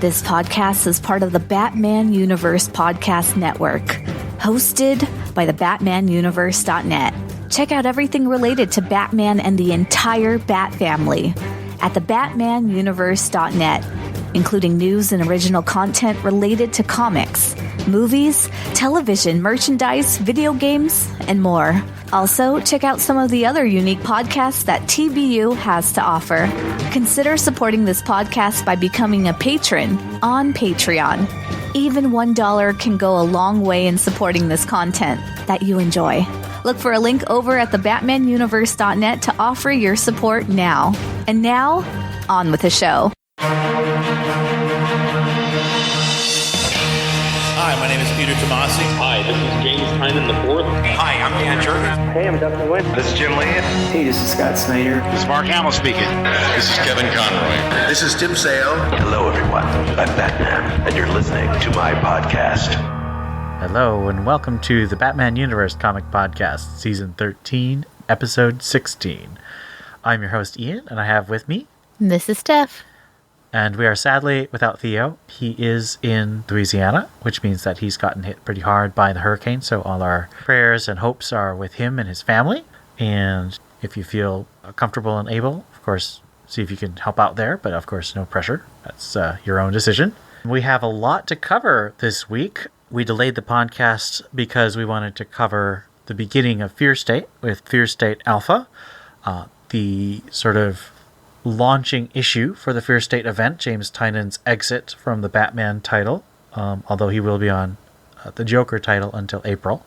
This podcast is part of the Batman Universe Podcast Network, hosted by the BatmanUniverse.net. Check out everything related to Batman and the entire Bat family at the BatmanUniverse.net, including news and original content related to comics, movies, television, merchandise, video games, and more. Also, check out some of the other unique podcasts that TBU has to offer. Consider supporting this podcast by becoming a patron on Patreon. Even $1 can go a long way in supporting this content that you enjoy. Look for a link over at the BatmanUniverse.net to offer your support now. And now, on with the show. Hi, my name is Peter Tomasi. Hi, this is James Tynan IV. Hi, I'm Dan Jurgens. Hey, I'm Dustin Wynn. This is Jim Lehan. Hey, this is Scott Snyder. This is Mark Hamill speaking. This is Kevin Conroy. This is Tim Sale. Hello, everyone. I'm Batman, and you're listening to my podcast. Hello, and welcome to the Batman Universe Comic Podcast, Season 13, Episode 16. I'm your host, Ian, and I have with me... This is Steph. And we are sadly without Theo. He is in Louisiana, which means that he's gotten hit pretty hard by the hurricane, so all our prayers and hopes are with him and his family. And if you feel comfortable and able, of course, see if you can help out there, but of course, no pressure. That's your own decision. We have a lot to cover this week. We delayed the podcast because we wanted to cover the beginning of Fear State with Fear State Alpha, the sort of launching issue for the Fear State event, James Tynan's exit from the Batman title, although he will be on the Joker title until April,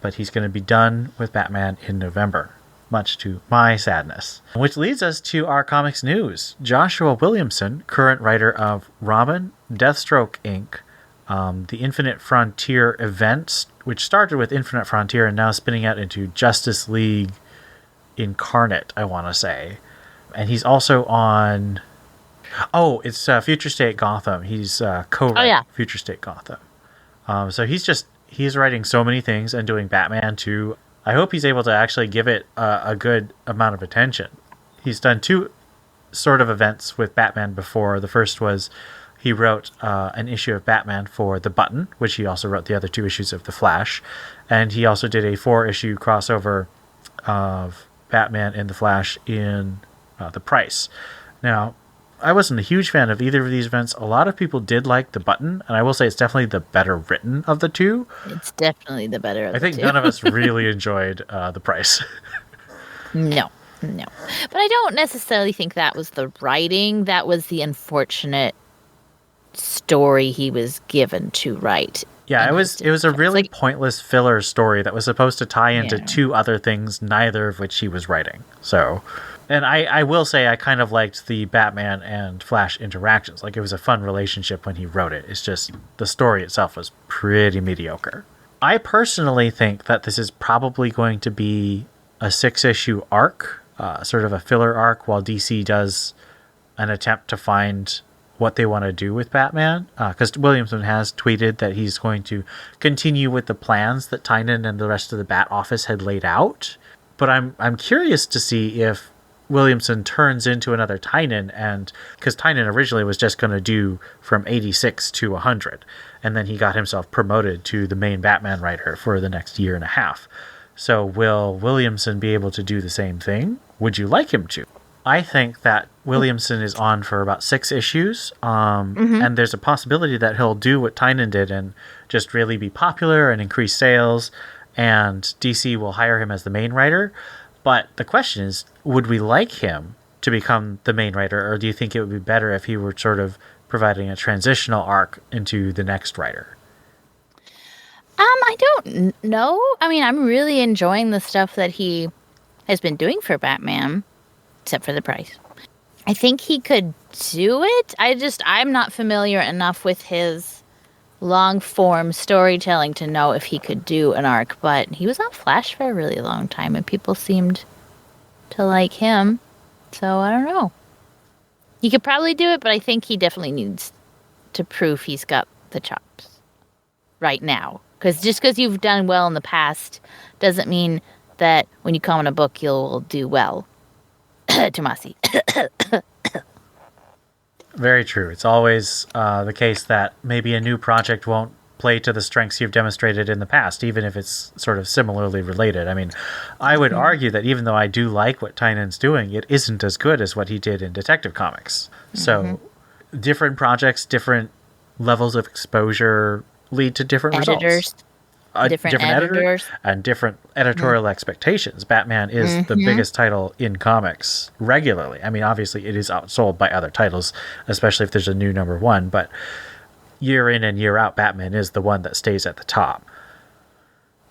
but he's going to be done with Batman in November, much to my sadness. Which leads us to our comics news. Joshua Williamson, current writer of Robin, Deathstroke Inc., the Infinite Frontier events, which started with Infinite Frontier and now spinning out into Justice League Incarnate, I want to say. And he's also on... Oh, it's Future State Gotham. He's co-writing Future State Gotham. So he's writing so many things and doing Batman too. I hope he's able to actually give it a good amount of attention. He's done two sort of events with Batman before. The first was he wrote an issue of Batman for The Button, which he also wrote the other two issues of The Flash. And he also did a 4-issue crossover of Batman and The Flash in... The Price. Now, I wasn't a huge fan of either of these events. A lot of people did like The Button, and I will say it's definitely the better written of the two. It's definitely the better of the two. I think none of us really enjoyed The Price. No. But I don't necessarily think that was the writing. That was the unfortunate story he was given to write. Yeah, it was a really pointless filler story that was supposed to tie into two other things, neither of which he was writing. So... And I will say I kind of liked the Batman and Flash interactions. Like, it was a fun relationship when he wrote it. It's just the story itself was pretty mediocre. I personally think that this is probably going to be a 6-issue arc, sort of a filler arc, while DC does an attempt to find what they want to do with Batman. Because Williamson has tweeted that he's going to continue with the plans that Tynan and the rest of the Bat Office had laid out. But I'm curious to see if Williamson turns into another Tynan, and because Tynan originally was just going to do from 86 to 100, and then he got himself promoted to the main Batman writer for the next year and a half. So will Williamson be able to do the same thing? Would you like him to? I think that Williamson is on for about 6 issues, and there's a possibility that he'll do what Tynan did and just really be popular and increase sales, and DC will hire him as the main writer. But the question is, would we like him to become the main writer, or do you think it would be better if he were sort of providing a transitional arc into the next writer? I don't know. I mean, I'm really enjoying the stuff that he has been doing for Batman, except for the price. I think he could do it. I'm not familiar enough with his long-form storytelling to know if he could do an arc, but he was on Flash for a really long time, and people seemed to like him, so I don't know. He could probably do it, but I think he definitely needs to prove he's got the chops right now. Because just because you've done well in the past doesn't mean that when you come in a book, you'll do well. Tomasi. Very true. It's always the case that maybe a new project won't play to the strengths you've demonstrated in the past, even if it's sort of similarly related. I mean, I would argue that even though I do like what Tynan's doing, it isn't as good as what he did in Detective Comics. So different projects, different levels of exposure lead to different results. Different editors. And different editorial expectations. Batman is the biggest title in comics regularly. I mean, obviously it is outsold by other titles, especially if there's a new number one, but year in and year out, Batman is the one that stays at the top.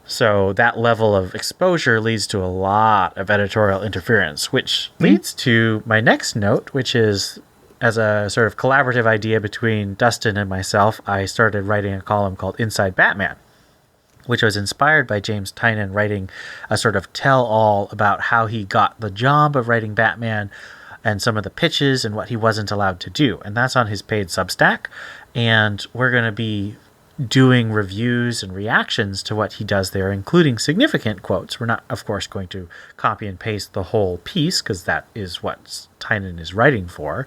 So that level of exposure leads to a lot of editorial interference, which leads to my next note, which is, as a sort of collaborative idea between Dustin and myself, I started writing a column called Inside Batman, which was inspired by James Tynion writing a sort of tell-all about how he got the job of writing Batman and some of the pitches and what he wasn't allowed to do. And that's on his paid Substack. And we're going to be doing reviews and reactions to what he does there, including significant quotes. We're not, of course, going to copy and paste the whole piece, because that is what Tynion is writing for.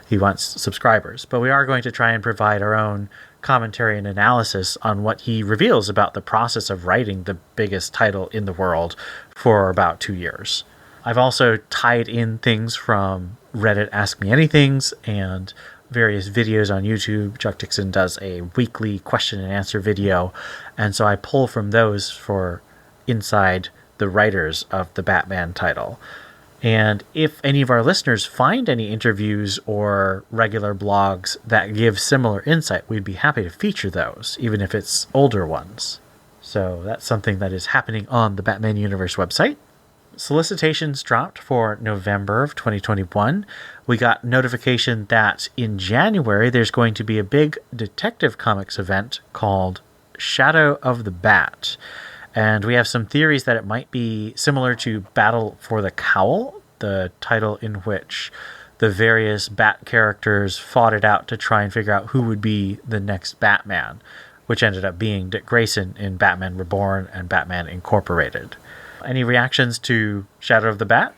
He wants subscribers. But we are going to try and provide our own commentary and analysis on what he reveals about the process of writing the biggest title in the world for about 2 years. I've also tied in things from Reddit Ask Me Anythings and various videos on YouTube. Chuck Dixon does a weekly question and answer video, and so I pull from those for inside the writers of the Batman title. And if any of our listeners find any interviews or regular blogs that give similar insight, we'd be happy to feature those, even if it's older ones. So that's something that is happening on the Batman Universe website. Solicitations dropped for November of 2021. We got notification that in January there's going to be a big Detective Comics event called Shadow of the Bat. And we have some theories that it might be similar to Battle for the Cowl, the title in which the various Bat characters fought it out to try and figure out who would be the next Batman, which ended up being Dick Grayson in Batman Reborn and Batman Incorporated. Any reactions to Shadow of the Bat?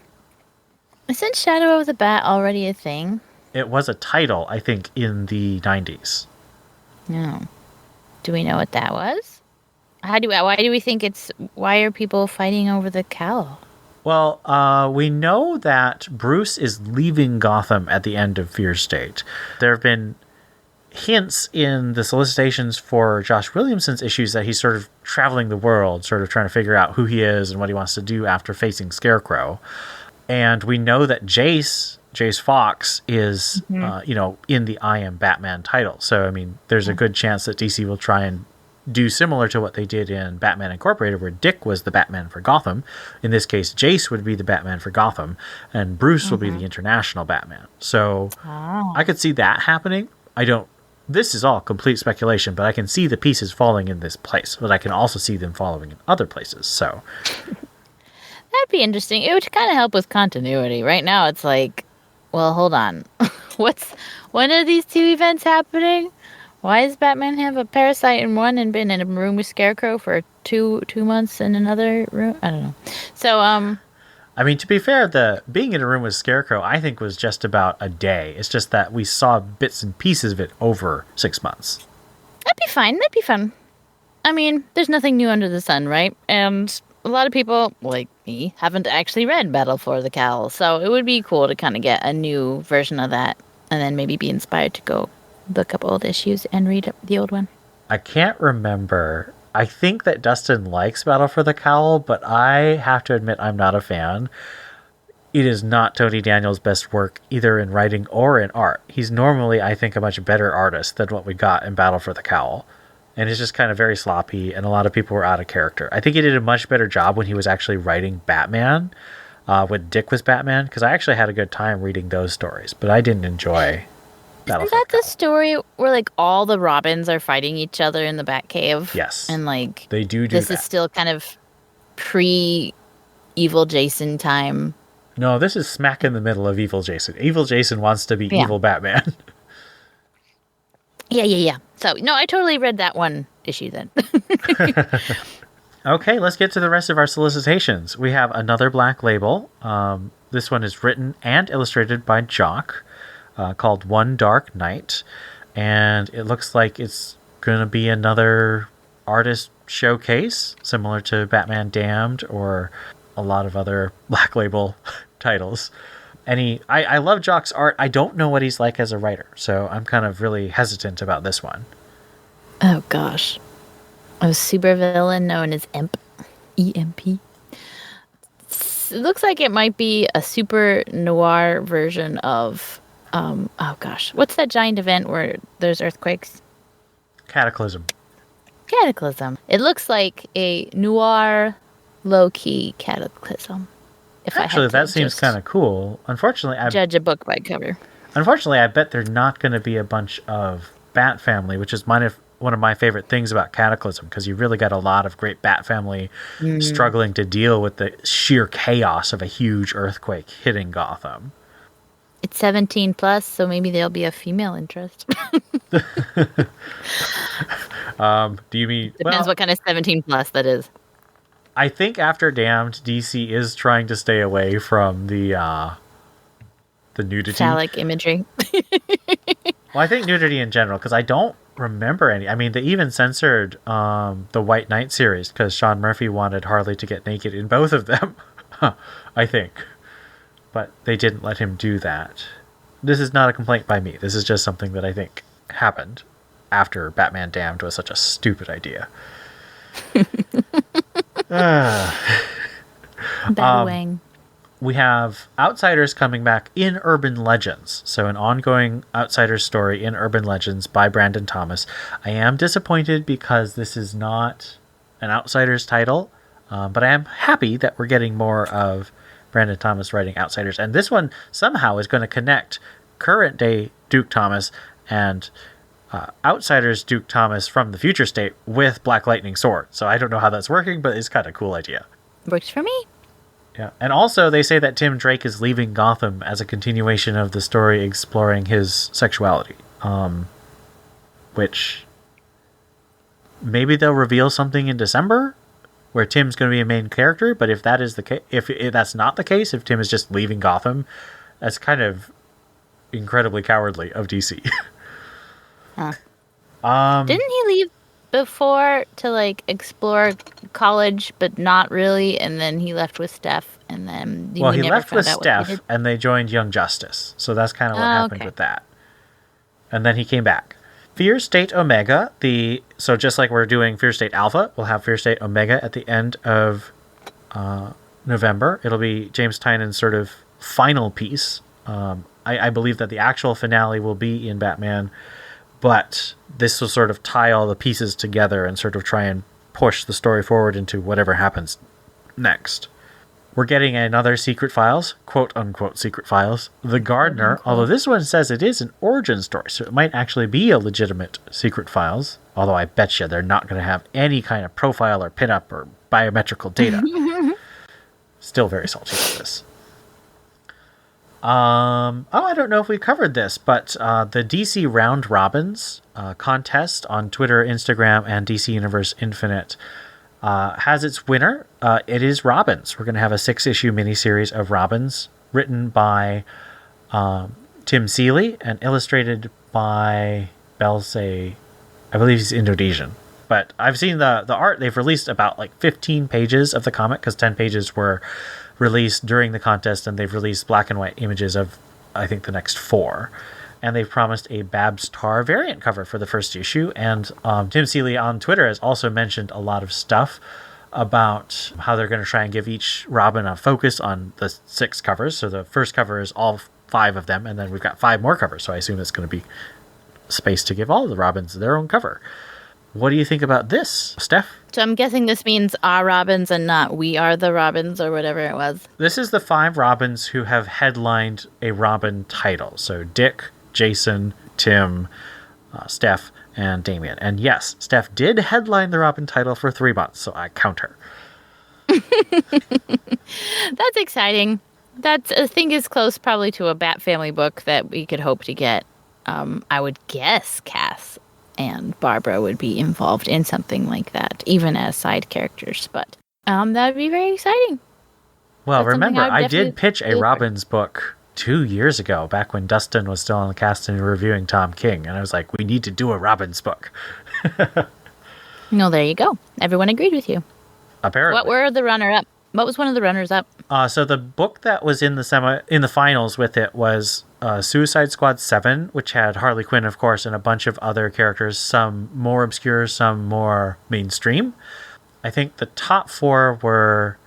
Isn't Shadow of the Bat already a thing? It was a title, I think, in the 90s. No. Do we know what that was? Why do we think why are people fighting over the cowl? Well, we know that Bruce is leaving Gotham at the end of Fear State. There have been hints in the solicitations for Josh Williamson's issues that he's sort of traveling the world, sort of trying to figure out who he is and what he wants to do after facing Scarecrow. And we know that Jace Fox is, in the I Am Batman title. So, I mean, there's a good chance that DC will try and do similar to what they did in Batman Incorporated, where Dick was the Batman for Gotham. In this case, Jace would be the Batman for Gotham, and Bruce will be the international Batman. So I could see that happening. This is all complete speculation, but I can see the pieces falling in this place, but I can also see them falling in other places. So that'd be interesting. It would kind of help with continuity. Right now, it's like, well, hold on. When are these two events happening? Why does Batman have a parasite in one and been in a room with Scarecrow for two months in another room? I don't know. So, I mean, to be fair, the being in a room with Scarecrow, I think, was just about a day. It's just that we saw bits and pieces of it over 6 months. That'd be fine. That'd be fun. I mean, there's nothing new under the sun, right? And a lot of people, like me, haven't actually read Battle for the Cowl. So it would be cool to kind of get a new version of that and then maybe be inspired to go look up old issues and read the old one. I can't remember. I think that Dustin likes Battle for the Cowl, but I have to admit I'm not a fan. It is not Tony Daniel's best work, either in writing or in art. He's normally, I think, a much better artist than what we got in Battle for the Cowl. And it's just kind of very sloppy, and a lot of people were out of character. I think he did a much better job when he was actually writing Batman, when Dick was Batman, because I actually had a good time reading those stories, but I didn't enjoy Battle Isn't that the story where, like, all the Robins are fighting each other in the Batcave? Yes. And, like, they do this that. Is still kind of pre-Evil Jason time. No, this is smack in the middle of Evil Jason. Evil Jason wants to be evil Batman. Yeah. So, no, I totally read that one issue then. Okay, let's get to the rest of our solicitations. We have another Black Label. This one is written and illustrated by Jock. called One Dark Night. And it looks like it's going to be another artist showcase, similar to Batman Damned or a lot of other Black Label titles. I love Jock's art. I don't know what he's like as a writer, so I'm kind of really hesitant about this one. Oh, gosh. A supervillain known as EMP. E-M-P. It looks like it might be a super noir version of, oh gosh, what's that giant event where there's earthquakes? Cataclysm. It looks like a noir, low-key cataclysm. If Actually, I had that to seems just kind of cool. Unfortunately, judge a book by cover. I bet there's not going to be a bunch of Bat Family, which is one of my favorite things about Cataclysm, because you really got a lot of great Bat Family struggling to deal with the sheer chaos of a huge earthquake hitting Gotham. It's 17 plus, so maybe there'll be a female interest. Do you mean... Depends what kind of 17 plus that is. I think after Damned, DC is trying to stay away from the nudity. Phallic imagery. Well, I think nudity in general, because I don't remember any. I mean, they even censored the White Knight series, because Sean Murphy wanted Harley to get naked in both of them, I think. But they didn't let him do that. This is not a complaint by me. This is just something that I think happened after Batman Damned was such a stupid idea. Batwing. We have Outsiders coming back in Urban Legends. So an ongoing Outsiders story in Urban Legends by Brandon Thomas. I am disappointed because this is not an Outsiders title, but I am happy that we're getting more of Brandon Thomas writing Outsiders. And this one somehow is going to connect current day Duke Thomas and Outsiders Duke Thomas from the future state with Black Lightning Sword. So I don't know how that's working, but it's kind of a cool idea. Works for me. Yeah, and also they say that Tim Drake is leaving Gotham as a continuation of the story exploring his sexuality. Which maybe they'll reveal something in December where Tim's going to be a main character, but if that is the case, if that's not the case, if Tim is just leaving Gotham, that's kind of incredibly cowardly of DC. Huh. Didn't he leave before to explore college, but not really, and then he left with Steph, and then he left with Steph, and they joined Young Justice, so that's kind of what happened with that. And then he came back. Fear State Omega, so just like we're doing Fear State Alpha, we'll have Fear State Omega at the end of November. It'll be James Tynan's sort of final piece. I believe that the actual finale will be in Batman, but this will sort of tie all the pieces together and sort of try and push the story forward into whatever happens next. We're getting another Secret Files, quote-unquote Secret Files, The Gardener, although this one says it is an origin story, so it might actually be a legitimate Secret Files, although I bet you they're not going to have any kind of profile or pinup or biometrical data. Still very salty with this. I don't know if we covered this, but the DC Round Robins contest on Twitter, Instagram, and DC Universe Infinite has its winner. It is Robins. We're going to have a 6-issue miniseries of Robins written by Tim Seeley and illustrated by Belsay. I believe he's Indonesian. But I've seen the art. They've released about 15 pages of the comic because 10 pages were released during the contest, and they've released black and white images of, I think, the next 4. And they've promised a Babs Tarr variant cover for the first issue. And Tim Seeley on Twitter has also mentioned a lot of stuff about how they're going to try and give each Robin a focus on the 6 covers. So the first cover is all 5 of them, and then we've got 5 more covers. So I assume it's going to be space to give all of the Robins their own cover. What do you think about this, Steph? So I'm guessing this means our Robins and not we are the Robins or whatever it was. This is the 5 Robins who have headlined a Robin title. So Dick, Jason, Tim, Steph, and Damian. And yes, Steph did headline the Robin title for 3 months, so I count her. That's exciting. That's, I think, is close probably to a Bat Family book that we could hope to get. I would guess Cass and Barbara would be involved in something like that, even as side characters. But that would be very exciting. Well, remember, I did pitch a Robins book 2 years ago, back when Dustin was still on the cast and reviewing Tom King. And I was like, we need to do a Robin's book. No, there you go. Everyone agreed with you. Apparently. What were the runner-up? What was one of the runners-up? So the book that was in the finals with it was Suicide Squad 7, which had Harley Quinn, of course, and a bunch of other characters, some more obscure, some more mainstream. I think the top 4 were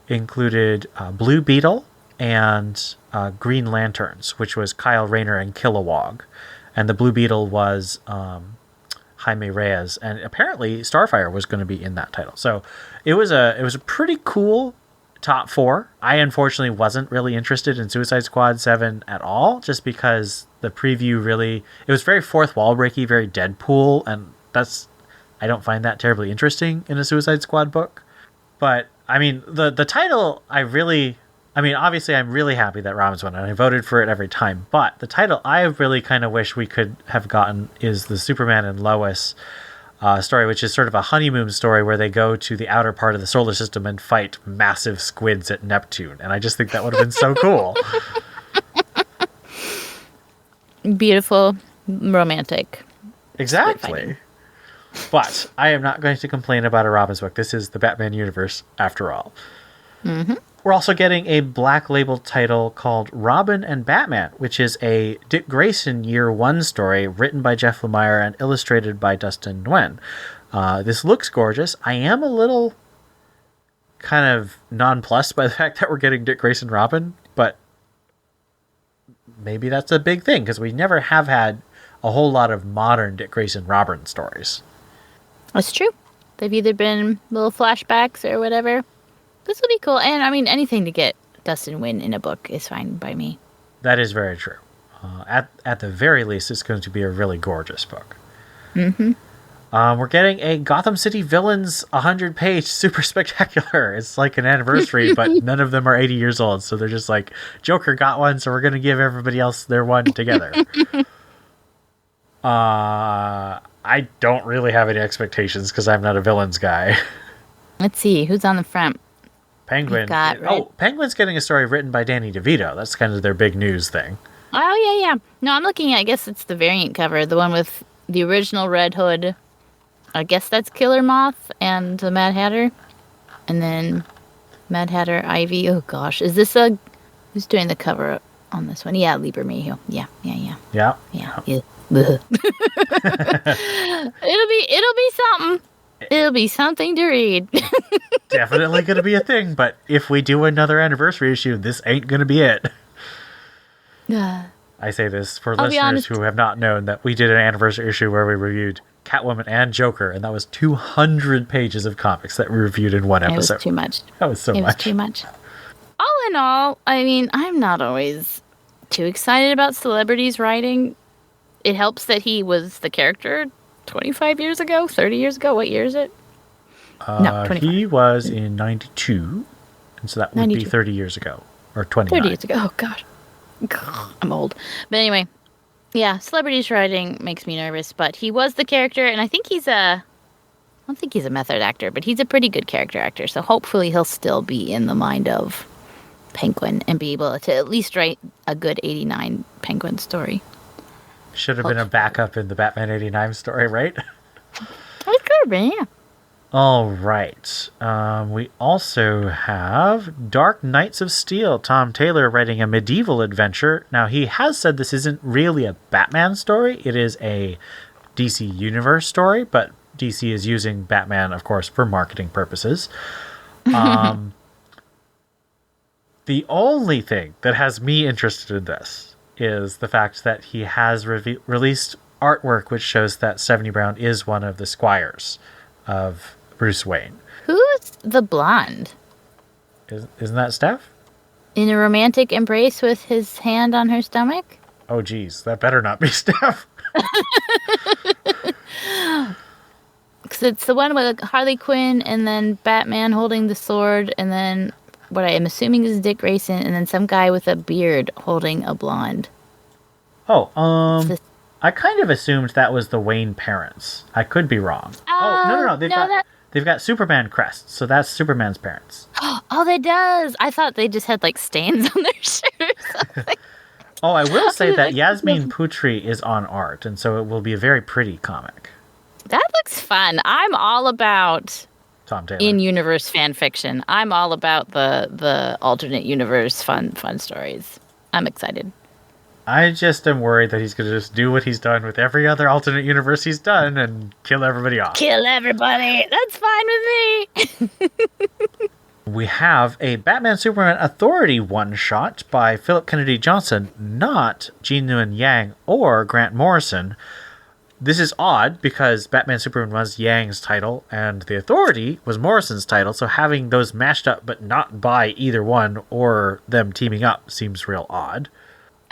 included Blue Beetle and Green Lanterns, which was Kyle Rayner and Kilowog. And the Blue Beetle was Jaime Reyes, and apparently Starfire was going to be in that title. So it was a pretty cool top 4. I unfortunately wasn't really interested in Suicide Squad 7 at all, just because the preview it was very fourth wall breaky, very Deadpool, and I don't find that terribly interesting in a Suicide Squad book. But I mean, the title, obviously I'm really happy that Robin's won, and I voted for it every time. But the title I really kind of wish we could have gotten is the Superman and Lois story, which is sort of a honeymoon story where they go to the outer part of the solar system and fight massive squids at Neptune. And I just think that would have been so cool. Beautiful, romantic. Exactly. But I am not going to complain about a Robin's book. This is the Batman universe, after all. Mm-hmm. We're also getting a black label title called Robin and Batman, which is a Dick Grayson Year 1 story written by Jeff Lemire and illustrated by Dustin Nguyen. This looks gorgeous. I am a little kind of nonplussed by the fact that we're getting Dick Grayson Robin, but maybe that's a big thing, because we never have had a whole lot of modern Dick Grayson Robin stories. That's true. They've either been little flashbacks or whatever. This will be cool. And I mean, anything to get Dustin Nguyen in a book is fine by me. That is very true. At the very least, it's going to be a really gorgeous book. Mm-hmm. We're getting a Gotham City Villains 100-page super spectacular. It's like an anniversary, but none of them are 80 years old. So they're just like, Joker got one, so we're going to give everybody else their one together. I don't really have any expectations because I'm not a villains guy. Let's see. Who's on the front? Penguin. Penguin's getting a story written by Danny DeVito. That's kind of their big news thing. Oh, yeah. No, I'm looking at, I guess it's the variant cover, the one with the original Red Hood. I guess that's Killer Moth and the Mad Hatter. And then Mad Hatter, Ivy. Oh, gosh. Is this who's doing the cover on this one? Yeah, Lieber Mayhew. Yeah. Yeah. It'll be something. It'll be something to read. Definitely going to be a thing, but if we do another anniversary issue, this ain't going to be it. I say this for listeners who have not known that we did an anniversary issue where we reviewed Catwoman and Joker, and that was 200 pages of comics that we reviewed in one episode. It was too much. That was so much. It was too much. All in all, I mean, I'm not always too excited about celebrities writing. It helps that he was the character 25 years ago, 30 years ago. What year is it? No, 25. He was in 92, and so that would 92. Be 30 years ago, or 29. 30 years ago. Oh, God. I'm old. But anyway, yeah, celebrities writing makes me nervous, but he was the character, and I think I don't think he's a method actor, but he's a pretty good character actor, so hopefully he'll still be in the mind of Penguin and be able to at least write a good 89 Penguin story. Should have been a backup in the Batman 89 story, right? It could have been, yeah. All right. We also have Dark Knights of Steel. Tom Taylor writing a medieval adventure. Now, he has said this isn't really a Batman story. It is a DC Universe story, but DC is using Batman, of course, for marketing purposes. The only thing that has me interested in this is the fact that he has released artwork which shows that Stephanie Brown is one of the squires of Bruce Wayne. Who's the blonde? Isn't that Steph? In a romantic embrace with his hand on her stomach? Oh, geez. That better not be Steph. Because it's the one with Harley Quinn and then Batman holding the sword and then what I am assuming is Dick Grayson and then some guy with a beard holding a blonde. Oh, I kind of assumed that was the Wayne parents. I could be wrong. No. They've got Superman crests, so that's Superman's parents. Oh, that does. I thought they just had like stains on their shirt or something. Oh, I will say that Yasmin Putri is on art, and so it will be a very pretty comic. That looks fun. I'm all about Tom Taylor. in-universe fan fiction. I'm all about the alternate universe fun stories. I'm excited. I just am worried that he's going to just do what he's done with every other alternate universe he's done and kill everybody off. Kill everybody. That's fine with me. We have a Batman Superman Authority one-shot by Philip Kennedy Johnson, not Gene Nguyen Yang or Grant Morrison. This is odd because Batman Superman was Yang's title and the Authority was Morrison's title, so having those mashed up but not by either one or them teaming up seems real odd.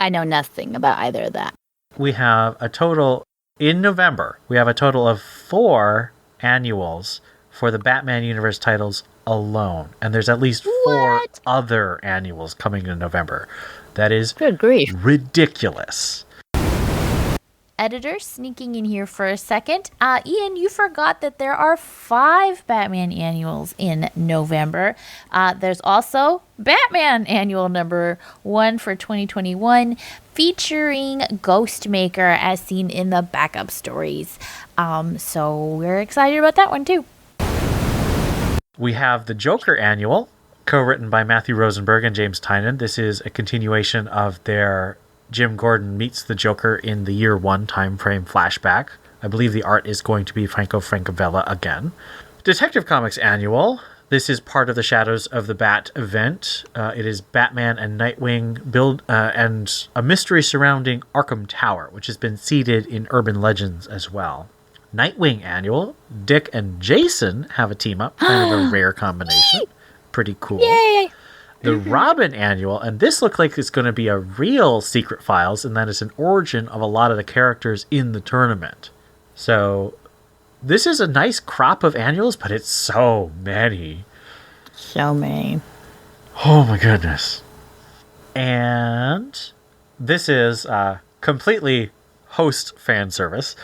I know nothing about either of that. We have a total, in November, we have a total of 4 annuals for the Batman Universe titles alone. And there's at least 4 other annuals coming in November. That is good grief. Ridiculous. Editor sneaking in here for a second. Ian, you forgot that there are 5 Batman annuals in November. There's also Batman annual number 1 for 2021 featuring Ghostmaker as seen in the backup stories. So we're excited about that one too. We have the Joker annual, co-written by Matthew Rosenberg and James Tynion. This is a continuation of their Jim Gordon meets the Joker in the year 1 time frame flashback. I believe the art is going to be Franco Francavilla again. Detective Comics annual. This is part of the Shadows of the Bat event. It is Batman and Nightwing build and a mystery surrounding Arkham Tower, which has been seeded in urban legends as well. Nightwing annual. Dick and Jason have a team up, kind of a rare combination. Pretty cool. Yay! The Robin annual, and this looks like it's going to be a real Secret Files, and that is an origin of a lot of the characters in the tournament. So this is a nice crop of annuals, but it's so many. So many. Oh my goodness. And this is completely host fan service.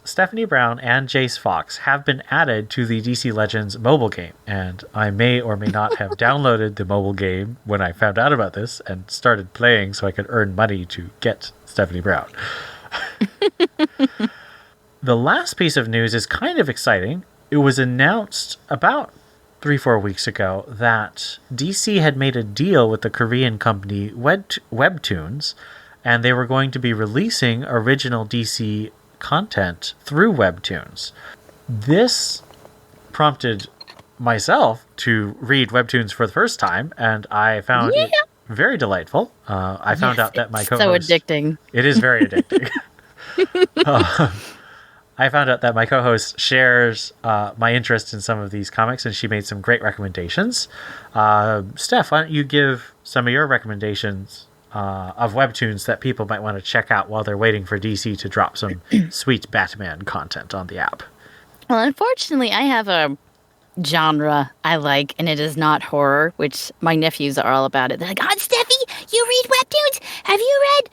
Stephanie Brown and Jace Fox have been added to the DC Legends mobile game, and I may or may not have downloaded the mobile game when I found out about this and started playing so I could earn money to get Stephanie Brown. The last piece of news is kind of exciting. It was announced about 3-4 weeks ago that DC had made a deal with the Korean company Webtoons, and they were going to be releasing original DC content through Webtoons. This prompted myself to read Webtoons for the first time, and I found it very delightful. I found out that my co-host... So addicting. It is very addicting. I found out that my co-host shares my interest in some of these comics, and she made some great recommendations. Steph, why don't you give some of your recommendations of Webtoons that people might want to check out while they're waiting for DC to drop some sweet Batman content on the app? Well, unfortunately, I have a genre I like, and it is not horror, which my nephews are all about it. They're like, Aunt Steffi, you read Webtoons? Have you read...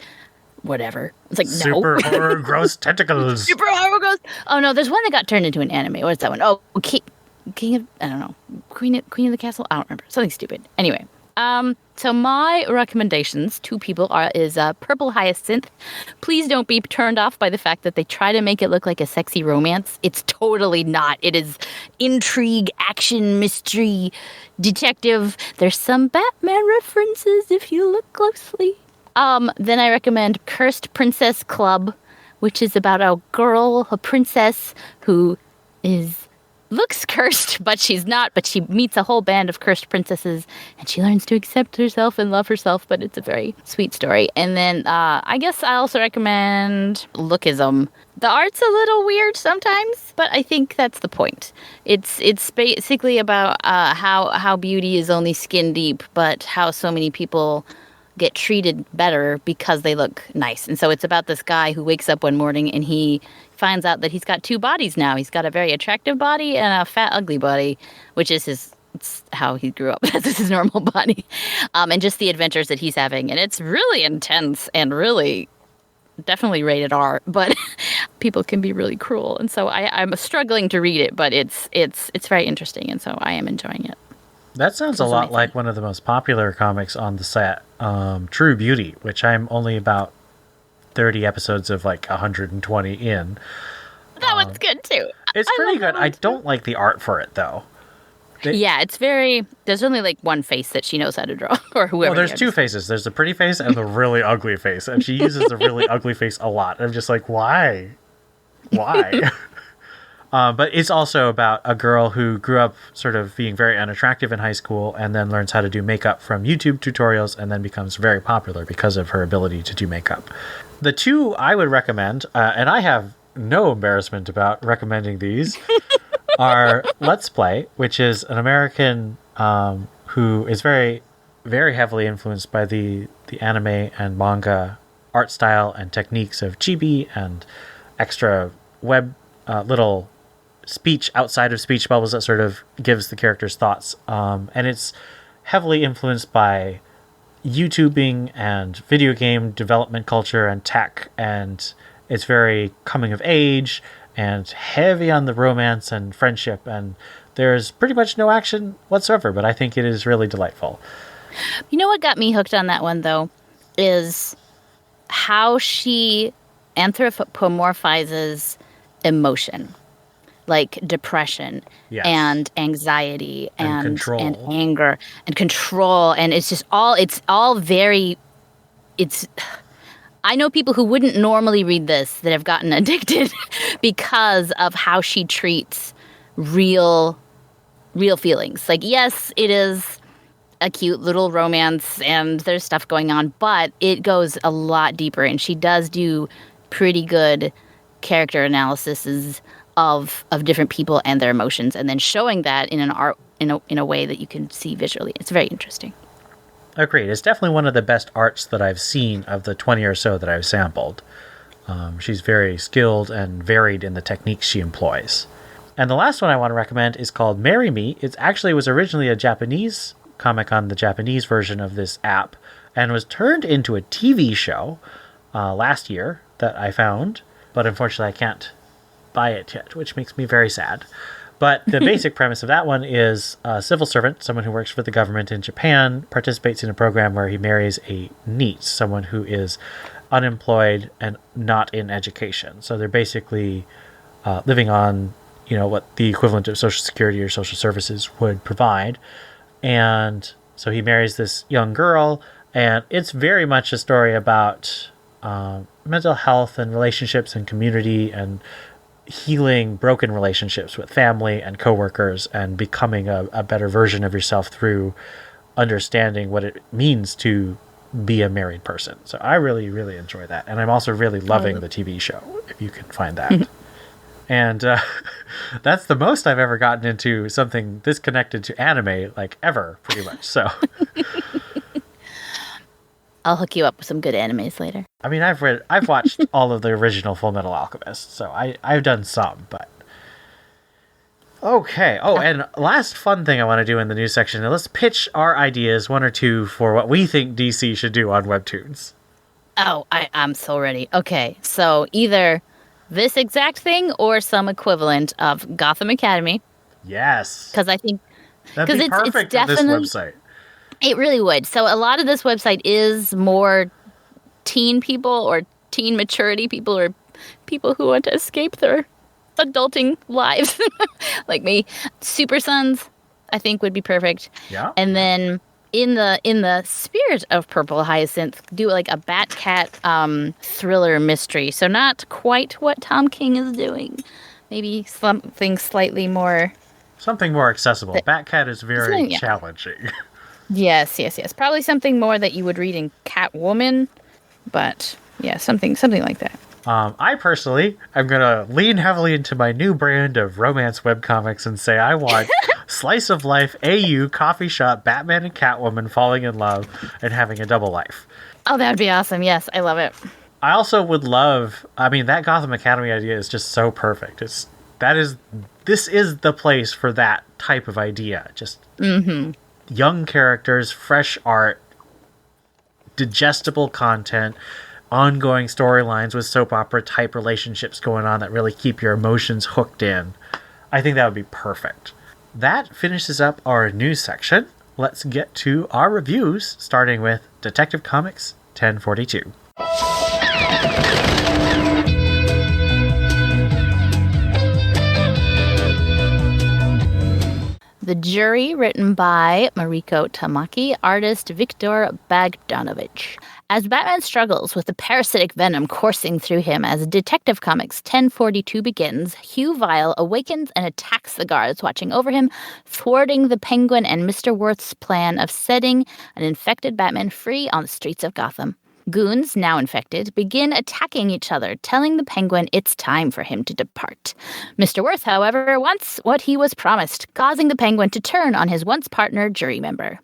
Whatever. It's like, no. Super horror gross tentacles. Super horror gross. Oh, no, there's one that got turned into an anime. What's that one? Oh, King of... I don't know. Queen of the Castle? I don't remember. Something stupid. Anyway. So my recommendations to people is Purple Hyacinth. Please don't be turned off by the fact that they try to make it look like a sexy romance. It's totally not. It is intrigue, action, mystery, detective. There's some Batman references if you look closely. Then I recommend Cursed Princess Club, which is about a girl, a princess, who looks cursed, but she's not, but she meets a whole band of cursed princesses, and she learns to accept herself and love herself, but it's a very sweet story. And then I guess I also recommend Lookism. The art's a little weird sometimes, but I think that's the point. It's basically about how beauty is only skin deep, but how so many people get treated better because they look nice. And so it's about this guy who wakes up one morning and he finds out that he's got 2 bodies now. He's got a very attractive body and a fat, ugly body, which is it's how he grew up. That's his normal body. And just the adventures that he's having. And it's really intense and really definitely rated R, but people can be really cruel. And so I'm struggling to read it, but it's very interesting. And so I am enjoying it. That sounds a lot like one of the most popular comics on the set True Beauty, which I'm only about 30 episodes of like 120 in. That one's good too. It's pretty good. I don't like the art for it though. Yeah, it's very. There's only like one face that she knows how to draw, or whoever. Well, there's two faces. There's the pretty face and the really ugly face, and she uses the really ugly face a lot. I'm just like, why? But it's also about a girl who grew up sort of being very unattractive in high school and then learns how to do makeup from YouTube tutorials and then becomes very popular because of her ability to do makeup. The two I would recommend, and I have no embarrassment about recommending these, are Let's Play, which is an American who is very, very heavily influenced by the anime and manga art style and techniques of chibi and extra web little speech outside of speech bubbles that sort of gives the characters thoughts. And it's heavily influenced by YouTubing and video game development culture and tech, and it's very coming of age and heavy on the romance and friendship, and there's pretty much no action whatsoever, but I think it is really delightful. You know what got me hooked on that one, though, is how she anthropomorphizes emotion, like depression and anxiety and control and anger and control. And it's all very, I know people who wouldn't normally read this that have gotten addicted because of how she treats real feelings. Like, yes, it is a cute little romance and there's stuff going on, but it goes a lot deeper, and she does do pretty good character analyses of different people and their emotions, and then showing that in an art in a way that you can see visually. It's very interesting. Agreed. It's definitely one of the best arts that I've seen of the 20 or so that I've sampled. She's very skilled and varied in the techniques she employs. And the last one I want to recommend is called Marry Me. It actually was originally a Japanese comic on the Japanese version of this app and was turned into a TV show last year that I found, but unfortunately I can't buy it yet, which makes me very sad. But the basic premise of that one is a civil servant, someone who works for the government in Japan, participates in a program where he marries a NEET, someone who is unemployed and not in education. So they're basically living on, what the equivalent of Social Security or social services would provide. And so he marries this young girl, and it's very much a story about mental health and relationships and community and healing broken relationships with family and coworkers and becoming a better version of yourself through understanding what it means to be a married person. So I really, really enjoy that. And I'm also really loving the TV show, if you can find that. And that's the most I've ever gotten into something this connected to anime, like ever, pretty much. So I'll hook you up with some good animes later. I mean, I've watched all of the original Full Metal Alchemist, so I've done some, but okay. Oh, and last fun thing I want to do in the news section, let's pitch our ideas, one or two, for what we think DC should do on Webtoons. Oh, I'm so ready. Okay, so either this exact thing or some equivalent of Gotham Academy. Yes. Because I think that'd be perfect for this website. It really would. So a lot of this website is more teen people or teen maturity people or people who want to escape their adulting lives like me. Super Sons, I think, would be perfect. Yeah. And then in the spirit of Purple Hyacinth, do like a Batcat thriller mystery. So not quite what Tom King is doing. Maybe something slightly more... Something more accessible. Batcat is very challenging. Yes. Probably something more that you would read in Catwoman, but yeah, something like that. I personally am going to lean heavily into my new brand of romance webcomics and say I want slice of life, AU, coffee shop, Batman and Catwoman falling in love and having a double life. Oh, that would be awesome. Yes, I love it. I also would love, that Gotham Academy idea is just so perfect. This is the place for that type of idea. Just young characters, fresh art, digestible content, ongoing storylines with soap opera type relationships going on that really keep your emotions hooked in. I think that would be perfect. That finishes up our news section. let's get to our reviews, starting with Detective Comics 1042. The Jury, written by Mariko Tamaki, artist Viktor Bogdanovich. As Batman struggles with the parasitic venom coursing through him as Detective Comics 1042 begins, Hugh Vile awakens and attacks the guards watching over him, thwarting the Penguin and Mr. Worth's plan of setting an infected Batman free on the streets of Gotham. Goons, now infected, begin attacking each other, telling the Penguin it's time for him to depart. Mr. Worth, however, wants what he was promised, causing the Penguin to turn on his once-partner jury member.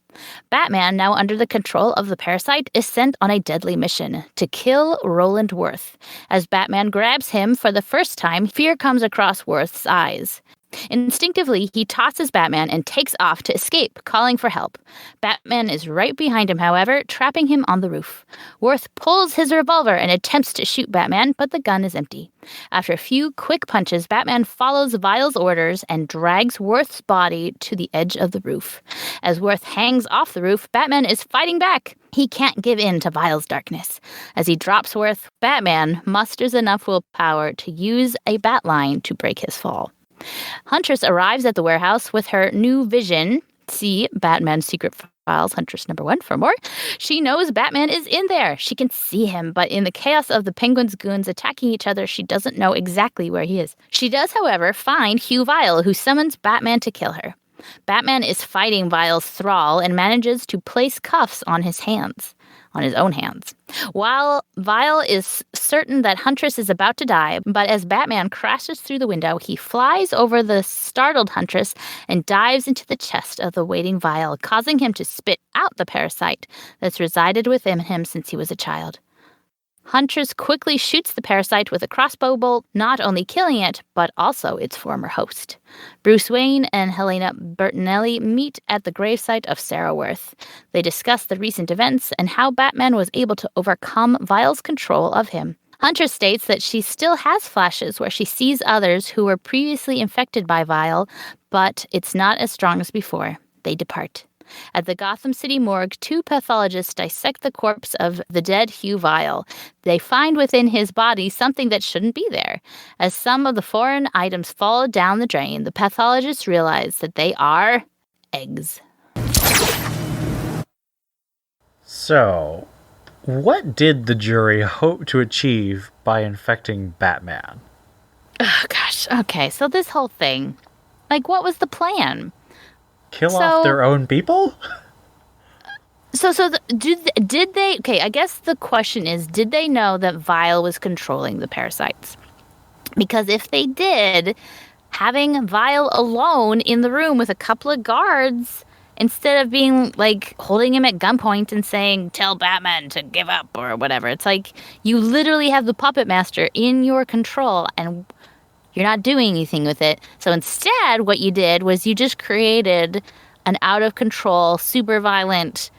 Batman, now under the control of the parasite, is sent on a deadly mission to kill Roland Worth. As Batman grabs him for the first time, fear comes across Worth's eyes. Instinctively, he tosses Batman and takes off to escape, calling for help. Batman is right behind him, however, trapping him on the roof. Worth pulls his revolver and attempts to shoot Batman, but the gun is empty. After a few quick punches, Batman follows Vile's orders and drags Worth's body to the edge of the roof. As Worth hangs off the roof, Batman is fighting back. He can't give in to Vile's darkness. As he drops Worth, Batman musters enough willpower to use a bat line to break his fall. Huntress arrives at the warehouse with her new vision. See Batman's Secret Files, Huntress #1 for more. She knows Batman is in there. She can see him, but in the chaos of the Penguin's goons attacking each other, she doesn't know exactly where he is. She does, however, find Hugh Vile, who summons Batman to kill her. Batman is fighting Vile's thrall and manages to place cuffs on his own hands. While Vile is certain that Huntress is about to die, but as Batman crashes through the window, he flies over the startled Huntress and dives into the chest of the waiting Vile, causing him to spit out the parasite that's resided within him since he was a child. Huntress quickly shoots the parasite with a crossbow bolt, not only killing it, but also its former host. Bruce Wayne and Helena Bertinelli meet at the gravesite of Sarah Worth. They discuss the recent events and how Batman was able to overcome Vile's control of him. Huntress states that she still has flashes where she sees others who were previously infected by Vile, but it's not as strong as before. They depart. At the Gotham City morgue, two pathologists dissect the corpse of the dead Hugh Vile. They find within his body something that shouldn't be there. As some of the foreign items fall down the drain, the pathologists realize that they are eggs. So, what did the jury hope to achieve by infecting Batman? Oh, gosh. Okay, so this whole thing, what was the plan? Kill off their own people? Did they... Okay, I guess the question is, did they know that Vile was controlling the parasites? Because if they did, having Vile alone in the room with a couple of guards, instead of being, holding him at gunpoint and saying, tell Batman to give up or whatever, it's you literally have the puppet master in your control and you're not doing anything with it. So instead, what you did was you just created an out-of-control, super violent,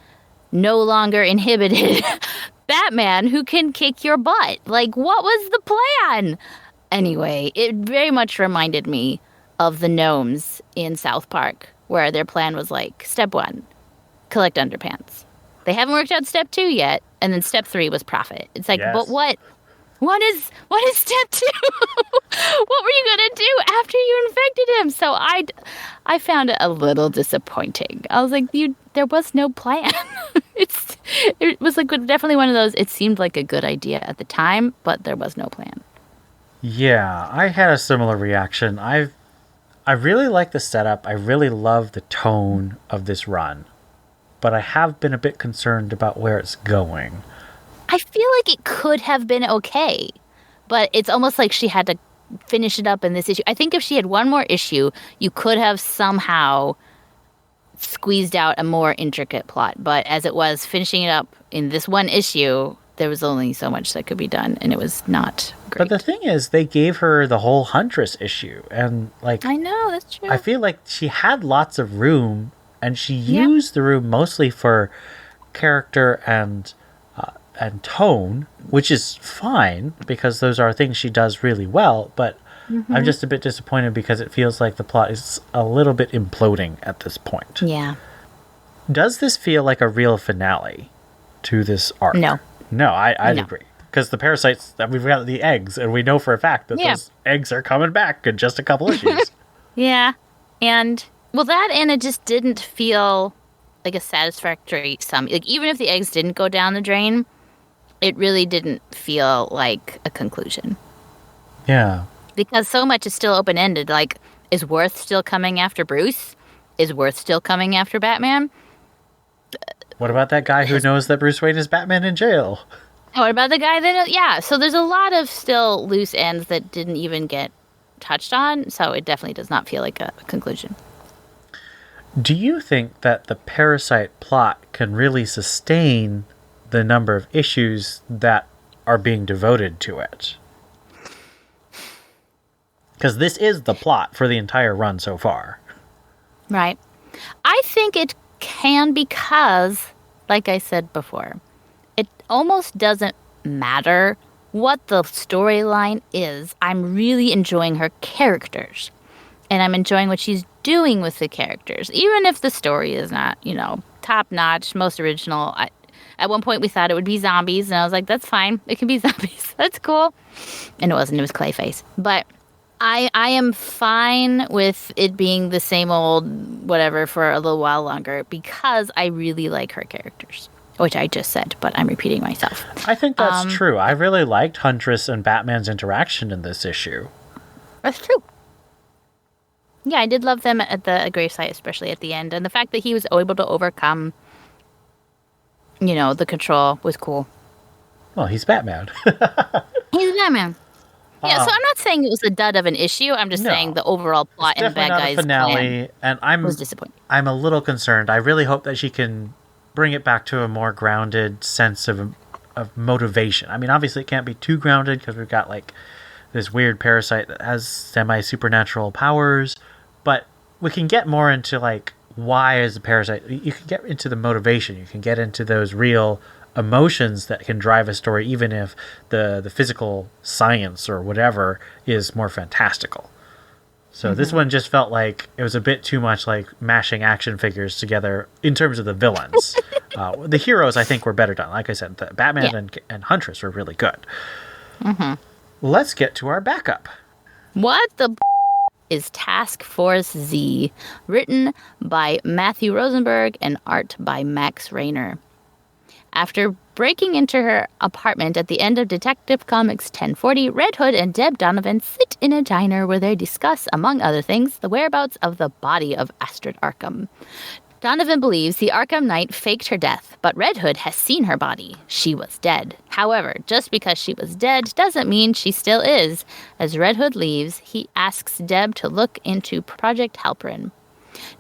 no longer inhibited Batman who can kick your butt. What was the plan? Anyway, it very much reminded me of the gnomes in South Park, where their plan was step 1, collect underpants. They haven't worked out step 2 yet, and then step 3 was profit. It's yes. But what? What is step 2? What were you going to do after you infected him? So I found it a little disappointing. I was there was no plan. It was definitely one of those, it seemed like a good idea at the time, but there was no plan. Yeah, I had a similar reaction. I really like the setup. I really love the tone of this run. But I have been a bit concerned about where it's going. I feel like it could have been okay, but it's almost like she had to finish it up in this issue. I think if she had one more issue, you could have somehow squeezed out a more intricate plot. But as it was, finishing it up in this one issue, there was only so much that could be done, and it was not great. But the thing is, they gave her the whole Huntress issue, and I know, that's true. I feel like she had lots of room, and she used the room mostly for character and tone, which is fine because those are things she does really well, but I'm just a bit disappointed because it feels like the plot is a little bit imploding at this point. Yeah. Does this feel like a real finale to this arc? No. No, I'd No. agree. Because the parasites, we've got the eggs, and we know for a fact that Yeah. those eggs are coming back in just a couple issues. Yeah. And, well, that and it just didn't feel like a satisfactory sum. Like, even if the eggs didn't go down the drain, it really didn't feel like a conclusion. Yeah. Because so much is still open-ended. Like, is Worth still coming after Bruce? Is Worth still coming after Batman? What about that guy who knows that Bruce Wayne is Batman in jail? What about the guy that... Yeah, so there's a lot of still loose ends that didn't even get touched on, so it definitely does not feel like a conclusion. Do you think that the Parasite plot can really sustain the number of issues that are being devoted to it? Because this is the plot for the entire run so far. Right. I think it can because, like I said before, it almost doesn't matter what the storyline is. I'm really enjoying her characters. And I'm enjoying what she's doing with the characters. Even if the story is not, top-notch, most original. At one point we thought it would be zombies, and I was like, that's fine. It can be zombies. That's cool. And it wasn't. It was Clayface. But I am fine with it being the same old whatever for a little while longer because I really like her characters, which I just said, but I'm repeating myself. I think that's true. I really liked Huntress and Batman's interaction in this issue. That's true. Yeah, I did love them at the gravesite, especially at the end. And the fact that he was able to overcome, the control was cool. Well, he's Batman. He's Batman. Yeah, so I'm not saying it was a dud of an issue. I'm just saying the overall plot and the bad guys' finale, plan and was disappointing. I'm a little concerned. I really hope that she can bring it back to a more grounded sense of motivation. I mean, obviously it can't be too grounded because we've got like this weird parasite that has semi-supernatural powers, but we can get more into like why is the parasite. You can get into the motivation. You can get into those real emotions that can drive a story, even if the physical science or whatever is more fantastical. So this one just felt like it was a bit too much like mashing action figures together in terms of the villains. The heroes, I think, were better done. Like I said, the Batman and Huntress were really good. Let's get to our backup. What the is Task Force Z, written by Matthew Rosenberg and art by Max Rayner. After breaking into her apartment at the end of Detective Comics 1040, Red Hood and Deb Donovan sit in a diner where they discuss, among other things, the whereabouts of the body of Astrid Arkham. Donovan believes the Arkham Knight faked her death, but Red Hood has seen her body. She was dead. However, just because she was dead doesn't mean she still is. As Red Hood leaves, he asks Deb to look into Project Halperin.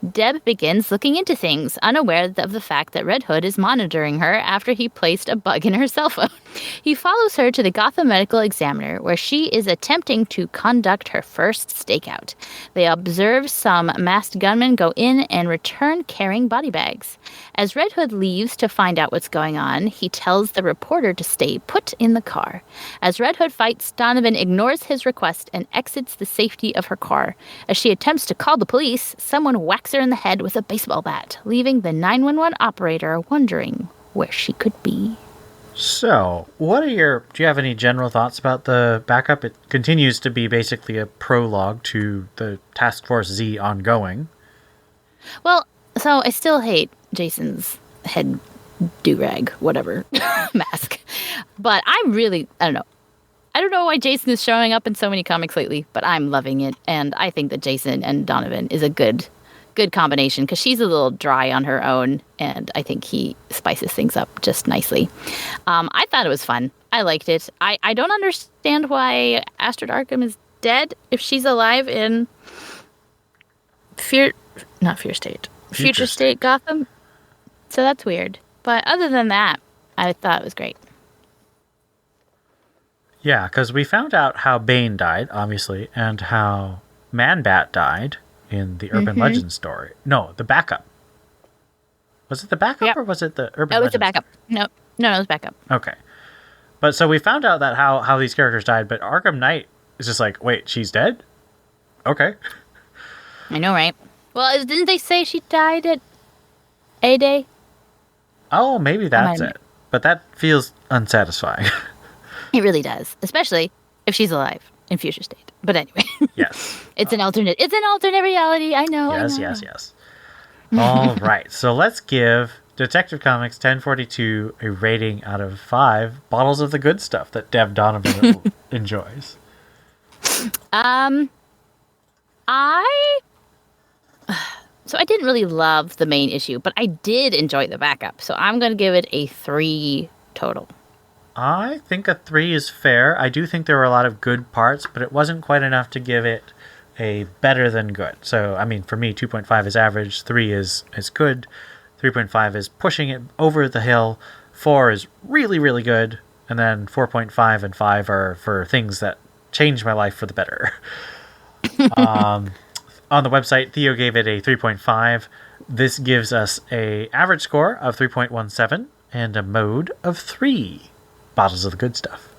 Deb begins looking into things, unaware of the fact that Red Hood is monitoring her after he placed a bug in her cell phone. He follows her to the Gotham Medical Examiner, where she is attempting to conduct her first stakeout. They observe some masked gunmen go in and return carrying body bags. As Red Hood leaves to find out what's going on, he tells the reporter to stay put in the car. As Red Hood fights, Donovan ignores his request and exits the safety of her car. As she attempts to call the police, someone whacks her in the head with a baseball bat, leaving the 911 operator wondering where she could be. So, do you have any general thoughts about the backup? It continues to be basically a prologue to the Task Force Z ongoing. Well, so I still hate Jason's head do-rag, whatever, mask. But I don't know. I don't know why Jason is showing up in so many comics lately, but I'm loving it. And I think that Jason and Donovan is a good combination because she's a little dry on her own, and I think he spices things up just nicely. I thought it was fun. I liked it. I don't understand why Astrid Arkham is dead if she's alive in Future State Gotham. So that's weird. But other than that, I thought it was great. Yeah, because we found out how Bane died, obviously, and how Man-Bat died in the Urban Legends story. No, the backup. Was it the backup or was it the Urban Legends? Oh, it was the backup. No, it was backup. Okay. But so we found out that how these characters died, but Arkham Knight is just like, wait, she's dead? Okay. I know, right? Well, didn't they say she died at A day? Oh, maybe that's it. But that feels unsatisfying. It really does, especially if she's alive in future state. But anyway. Yes. It's an alternate reality. I know. Yes. All right. So let's give Detective Comics 1042 a rating out of 5 bottles of the good stuff that Dev Donovan enjoys. So I didn't really love the main issue, but I did enjoy the backup. So I'm going to give it a 3 total. I think a 3 is fair. I do think there were a lot of good parts, but it wasn't quite enough to give it a better than good. So, I mean, for me, 2.5 is average, 3 is good, 3.5 is pushing it over the hill, 4 is really, really good, and then 4.5 and 5 are for things that changed my life for the better. On the website, Theo gave it a 3.5. This gives us a average score of 3.17 and a mode of 3 bottles of the good stuff.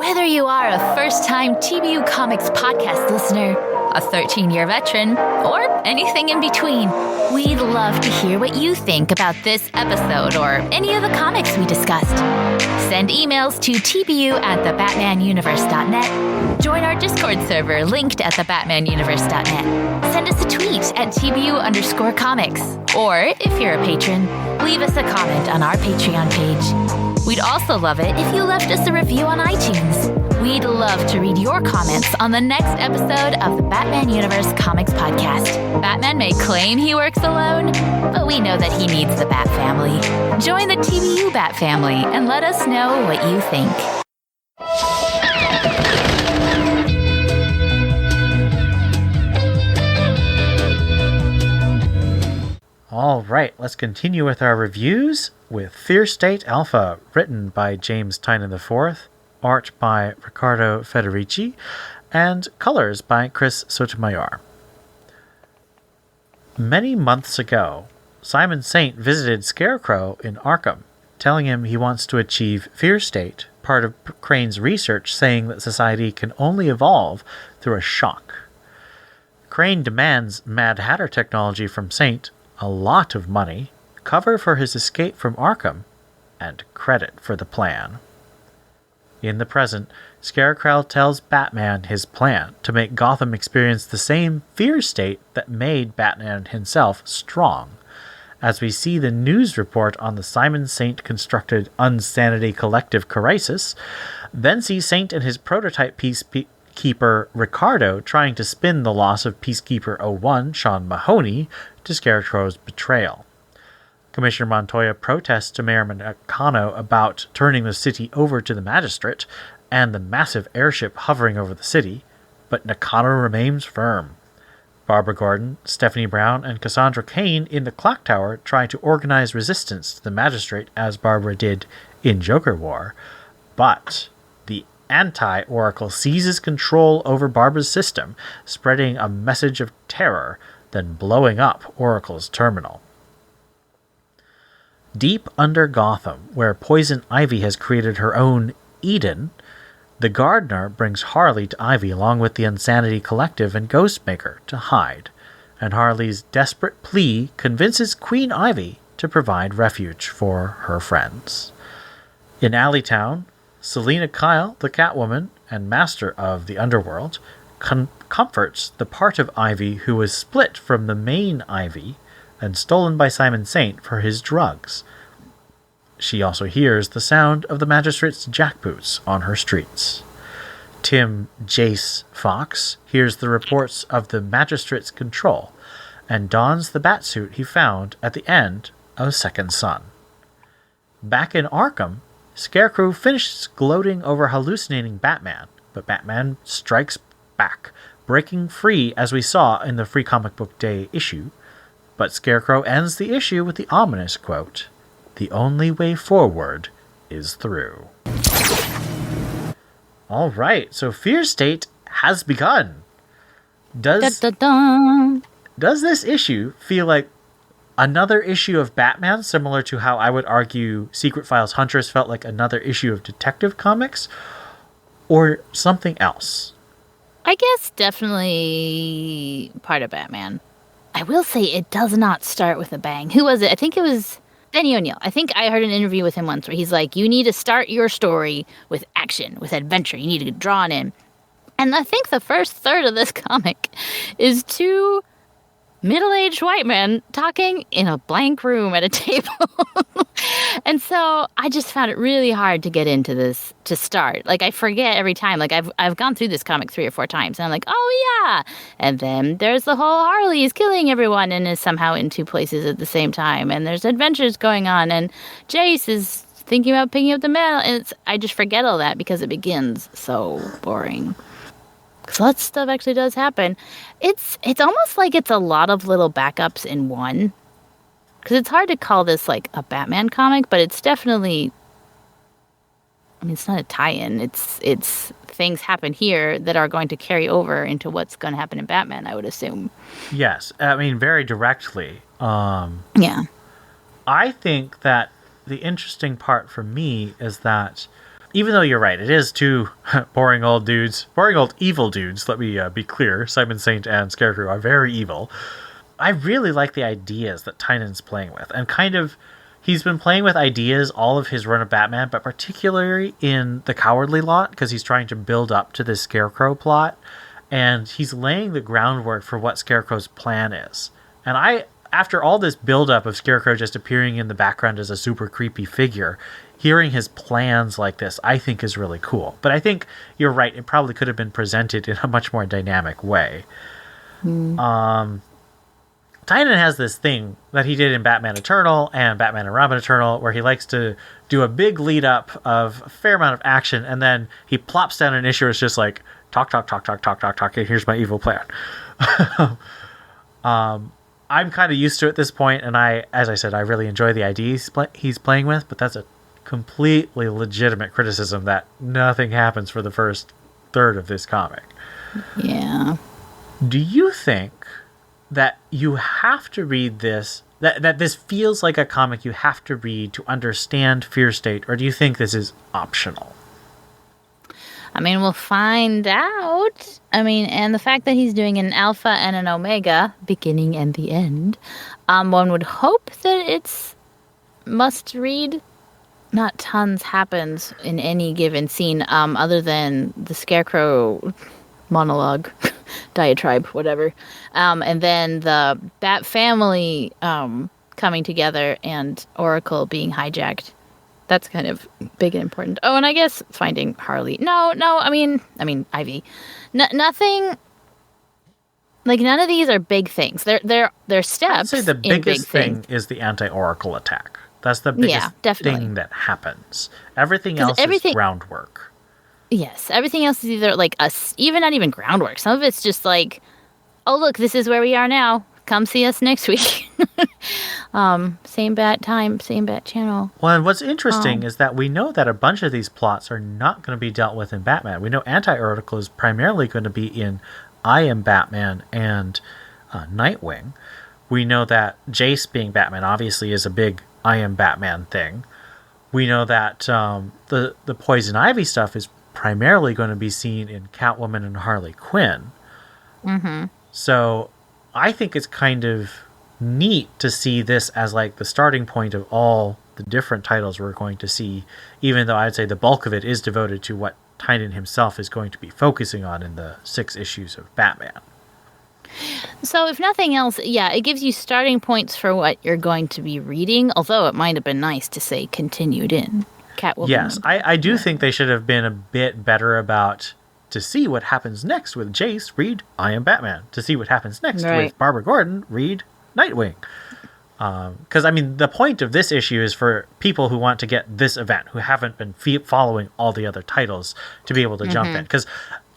Whether you are a first-time TBU Comics podcast listener, a 13-year veteran, or anything in between, we'd love to hear what you think about this episode or any of the comics we discussed. Send emails to tbu@thebatmanuniverse.net. Join our Discord server linked at thebatmanuniverse.net. Send us a tweet at TBU_comics. Or, if you're a patron, leave us a comment on our Patreon page. We'd also love it if you left us a review on iTunes. We'd love to read your comments on the next episode of the Batman Universe Comics Podcast. Batman may claim he works alone, but we know that he needs the Bat Family. Join the TBU Bat Family and let us know what you think. All right, let's continue with our reviews with Fear State Alpha, written by James Tynan IV, art by Riccardo Federici, and colors by Chris Sotomayor. Many months ago, Simon Saint visited Scarecrow in Arkham, telling him he wants to achieve Fear State, part of Crane's research saying that society can only evolve through a shock. Crane demands Mad Hatter technology from Saint, a lot of money, cover for his escape from Arkham, and credit for the plan. In the present, Scarecrow tells Batman his plan to make Gotham experience the same fear state that made Batman himself strong, as we see the news report on the Simon Saint constructed Unsanity Collective crisis, then see Saint and his prototype Peacekeeper Ricardo trying to spin the loss of Peacekeeper 01, Sean Mahoney, to Scarecrow's betrayal. Commissioner Montoya protests to Mayor Nakano about turning the city over to the magistrate and the massive airship hovering over the city, but Nakano remains firm. Barbara Gordon, Stephanie Brown, and Cassandra Cain in the Clock Tower try to organize resistance to the magistrate as Barbara did in Joker War, but the anti-Oracle seizes control over Barbara's system, spreading a message of terror, then blowing up Oracle's terminal. Deep under Gotham, where Poison Ivy has created her own Eden, the Gardener brings Harley to Ivy along with the Insanity Collective and Ghostmaker to hide, and Harley's desperate plea convinces Queen Ivy to provide refuge for her friends. In Alleytown, Selena Kyle, the Catwoman and master of the underworld, comforts the part of Ivy who was split from the main Ivy and stolen by Simon Saint for his drugs. She also hears the sound of the magistrate's jackboots on her streets. Tim Jace Fox hears the reports of the magistrate's control and dons the batsuit he found at the end of Second Son. Back in Arkham, Scarecrow finishes gloating over hallucinating Batman, but Batman strikes back, breaking free as we saw in the Free Comic Book Day issue, but Scarecrow ends the issue with the ominous quote, "The only way forward is through." All right, so Fear State has begun. Does this issue feel like another issue of Batman, similar to how I would argue Secret Files Huntress felt like another issue of Detective Comics, or something else? I guess definitely part of Batman. I will say it does not start with a bang. Who was it? I think it was Denny O'Neil. I think I heard an interview with him once where he's like, you need to start your story with action, with adventure. You need to get drawn in. And I think the first third of this comic is two middle-aged white men talking in a blank room at a table. And so I just found it really hard to get into this to start. Like, I forget every time. Like, I've gone through this comic 3 or 4 times, and I'm like, oh yeah. And then there's the whole Harley is killing everyone and is somehow in 2 places at the same time. And there's adventures going on, and Jace is thinking about picking up the mail. And I just forget all that because it begins so boring. So that stuff actually does happen. It's almost like it's a lot of little backups in one. Because it's hard to call this like a Batman comic, but it's definitely, I mean, it's not a tie-in. It's things happen here that are going to carry over into what's going to happen in Batman, I would assume. Yes. I mean, very directly. Yeah. I think that the interesting part for me is that even though you're right, it is 2 boring old evil dudes, let me be clear, Simon Saint and Scarecrow are very evil. I really like the ideas that Tynan's playing with, and kind of, he's been playing with ideas all of his run of Batman, but particularly in the Cowardly lot, because he's trying to build up to this Scarecrow plot, and he's laying the groundwork for what Scarecrow's plan is. And after all this buildup of Scarecrow just appearing in the background as a super creepy figure, hearing his plans like this, I think is really cool. But I think you're right, it probably could have been presented in a much more dynamic way. Tynan has this thing that he did in Batman Eternal and Batman and Robin Eternal where he likes to do a big lead up of a fair amount of action, and then he plops down an issue. It's just like, talk, and here's my evil plan. I'm kind of used to it at this point, and as I said, I really enjoy the ideas he's playing with, but that's a completely legitimate criticism that nothing happens for the first third of this comic. Yeah. Do you think that you have to read this, that this feels like a comic you have to read to understand Fear State, or do you think this is optional? I mean, we'll find out. I mean, and the fact that he's doing an alpha and an omega, beginning and the end, one would hope that it's must read. Not tons happens in any given scene, other than the Scarecrow monologue, diatribe, whatever. And then the Bat family coming together and Oracle being hijacked. That's kind of big and important. Oh, and I guess finding Harley. No, I mean Ivy. Nothing. Like, none of these are big things. They're steps. I'd say the biggest thing is the anti-Oracle attack. That's the biggest thing that happens. Everything else is groundwork. Yes, everything else is either like not even groundwork. Some of it's just like, oh look, this is where we are now. Come see us next week. Same bat time, same bat channel. Well, and what's interesting is that we know that a bunch of these plots are not going to be dealt with in Batman. We know anti-Oracle is primarily going to be in I Am Batman and Nightwing. We know that Jace being Batman obviously is a big I Am Batman thing. We know that the Poison Ivy stuff is primarily going to be seen in Catwoman and Harley Quinn. Mm-hmm. So I think it's kind of neat to see this as like the starting point of all the different titles we're going to see, even though I'd say the bulk of it is devoted to what Tynan himself is going to be focusing on in the 6 issues of Batman. So if nothing else, it gives you starting points for what you're going to be reading, although it might have been nice to say continued in Catwoman. Yes, I do think they should have been a bit better about, to see what happens next with Jace, read I Am Batman. To see what happens next with Barbara Gordon, read Nightwing. Because, I mean, the point of this issue is for people who want to get this event, who haven't been following all the other titles, to be able to jump in. Because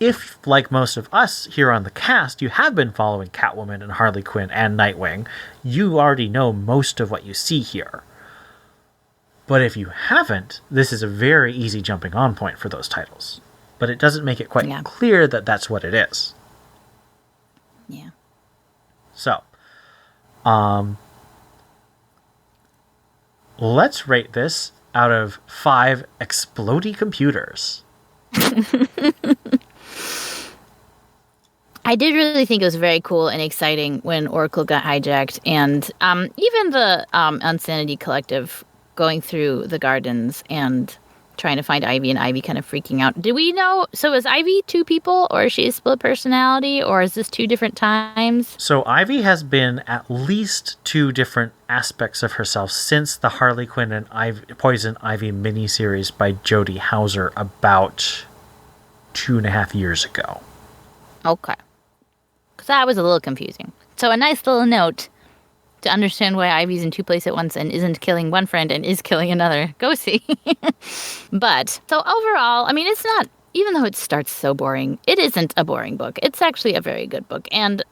if, like most of us here on the cast, you have been following Catwoman and Harley Quinn and Nightwing, you already know most of what you see here. But if you haven't, this is a very easy jumping on point for those titles. But it doesn't make it quite clear that that's what it is. Yeah. So, let's rate this out of 5 explodey computers. I did really think it was very cool and exciting when Oracle got hijacked, and even the Unsanity Collective going through the gardens and trying to find Ivy, and Ivy kind of freaking out. Did we know? So is Ivy two people, or is she a split personality, or is this two different times? So Ivy has been at least two different aspects of herself since the Harley Quinn and Poison Ivy miniseries by Jody Hauser about 2.5 years ago. Okay. Because that was a little confusing. So a nice little note to understand why Ivy's in two places at once and isn't killing one friend and is killing another. Go see. But, so overall, I mean, it's not, even though it starts so boring, it isn't a boring book. It's actually a very good book. And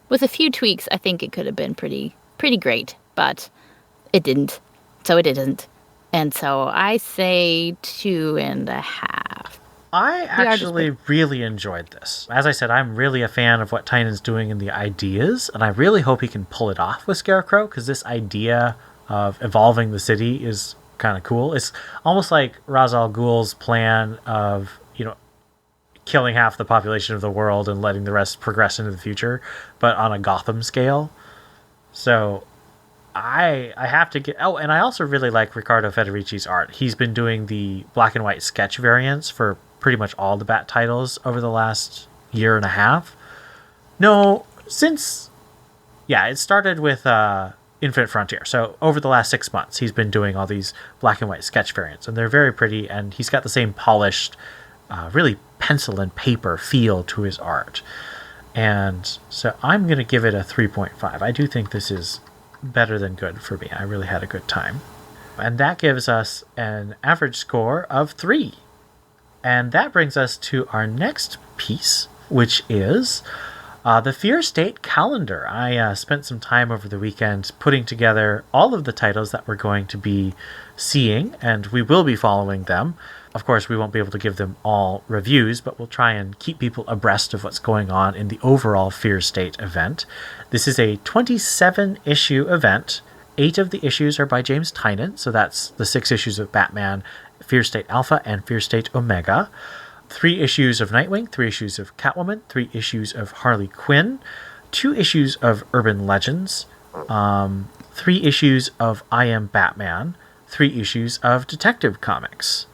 with a few tweaks, I think it could have been pretty great. But it didn't. So it isn't. And so I say 2.5. I actually really enjoyed this. As I said, I'm really a fan of what Tynan's doing in the ideas, and I really hope he can pull it off with Scarecrow, because this idea of evolving the city is kind of cool. It's almost like Ra's al Ghul's plan of, killing half the population of the world and letting the rest progress into the future, but on a Gotham scale. So I have to get... Oh, and I also really like Riccardo Federici's art. He's been doing the black and white sketch variants for pretty much all the Bat titles over the last 1.5 years. No, since... Yeah, it started with Infinite Frontier. So over the last 6 months, he's been doing all these black and white sketch variants, and they're very pretty, and he's got the same polished, really pencil and paper feel to his art. And so I'm going to give it a 3.5. I do think this is better than good for me. I really had a good time. And that gives us an average score of 3. And that brings us to our next piece, which is the Fear State calendar. I spent some time over the weekend putting together all of the titles that we're going to be seeing, and we will be following them. Of course, we won't be able to give them all reviews, but we'll try and keep people abreast of what's going on in the overall Fear State event. This is a 27-issue event. 8 of the issues are by James Tynion, so that's the 6 issues of Batman, Fear State Alpha, and Fear State Omega. 3 issues of Nightwing, 3 issues of Catwoman, 3 issues of Harley Quinn, 2 issues of Urban Legends, 3 issues of I Am Batman, 3 issues of Detective Comics,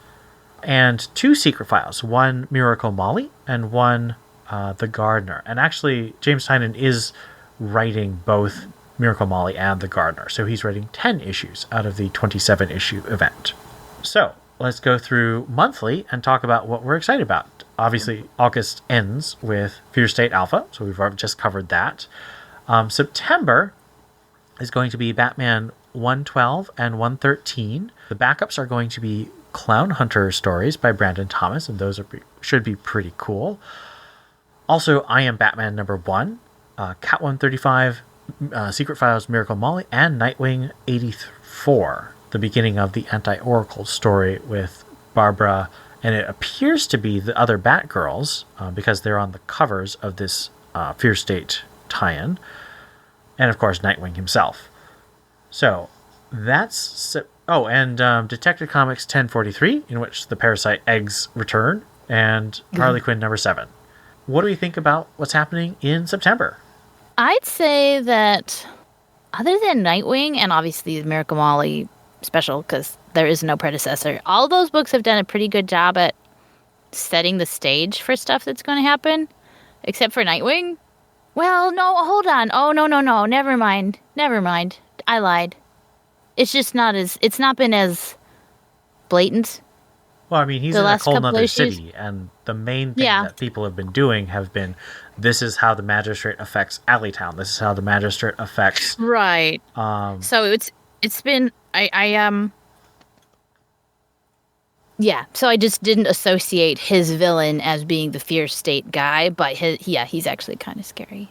and 2 Secret Files, 1 Miracle Molly and 1 The Gardener. And actually, James Tynion is writing both Miracle Molly and The Gardener, so he's writing 10 issues out of the 27-issue event. So, let's go through monthly and talk about what we're excited about. Obviously, August ends with Fear State Alpha, so we've just covered that. September is going to be Batman 112 and 113. The backups are going to be Clown Hunter stories by Brandon Thomas, and those should be pretty cool. Also, I Am Batman #1, Cat 135, Secret Files Miracle Molly, and Nightwing 84. The beginning of the Anti-Oracle story with Barbara, and it appears to be the other Batgirls, because they're on the covers of this Fear State tie-in, and of course Nightwing himself. So that's... Oh, and Detective Comics 1043, in which the Parasite eggs return, and Harley Quinn #7. What do we think about what's happening in September? I'd say that other than Nightwing and obviously the Miracle Molly special, because there is no predecessor, all those books have done a pretty good job at setting the stage for stuff that's going to happen, except for Nightwing. Well, no, hold on. Oh, no. Never mind. I lied. It's not been as blatant. Well, I mean, he's in a whole nother city, and the main thing that people have been doing have been, this is how the Magistrate affects Alleytown. This is how the Magistrate affects... Right. So it's been... Yeah, so I just didn't associate his villain as being the Fear State guy, but he's actually kind of scary.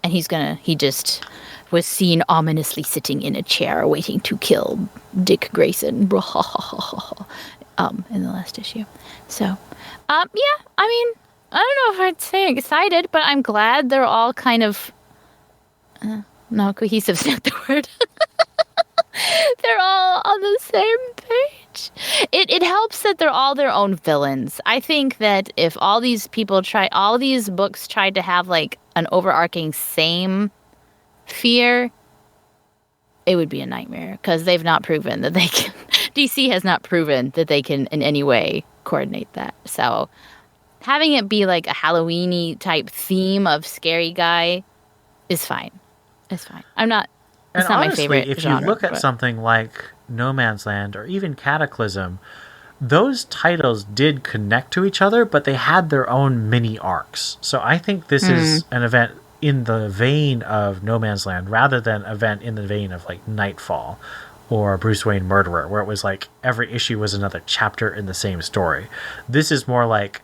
And he just was seen ominously sitting in a chair waiting to kill Dick Grayson in the last issue. So, yeah, I mean, I don't know if I'd say excited, but I'm glad they're all kind of... no, cohesive's not the word. They're all on the same page. It helps that they're all their own villains. I think that if all these books tried to have like an overarching same fear, it would be a nightmare because they've not proven that they can. DC has not proven that they can in any way coordinate that. So having it be like a Halloween-y type theme of scary guy is fine. It's fine. It's not honestly, my favorite if genre, you look at something like No Man's Land or even Cataclysm, those titles did connect to each other, but they had their own mini arcs. So I think this is an event in the vein of No Man's Land rather than an event in the vein of like Nightfall or Bruce Wayne Murderer, where it was like every issue was another chapter in the same story. This is more like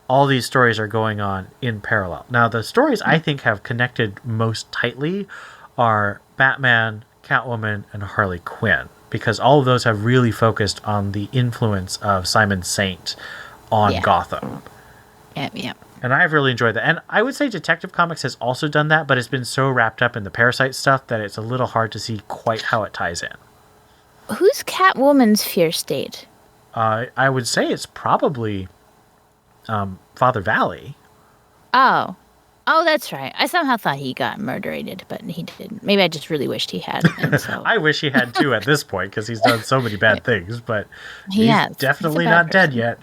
all these stories are going on in parallel. Now, the stories I think have connected most tightly are Batman, Catwoman, and Harley Quinn, because all of those have really focused on the influence of Simon Saint on Gotham. Yeah. And I've really enjoyed that. And I would say Detective Comics has also done that, but it's been so wrapped up in the Parasite stuff that it's a little hard to see quite how it ties in. Who's Catwoman's fear state? I would say it's probably Father Valley. Oh, that's right. I somehow thought he got murderated, but he didn't. Maybe I just really wished he had. And so. I wish he had too at this point because he's done so many bad things, but He has. definitely He's a bad not dead person. yet.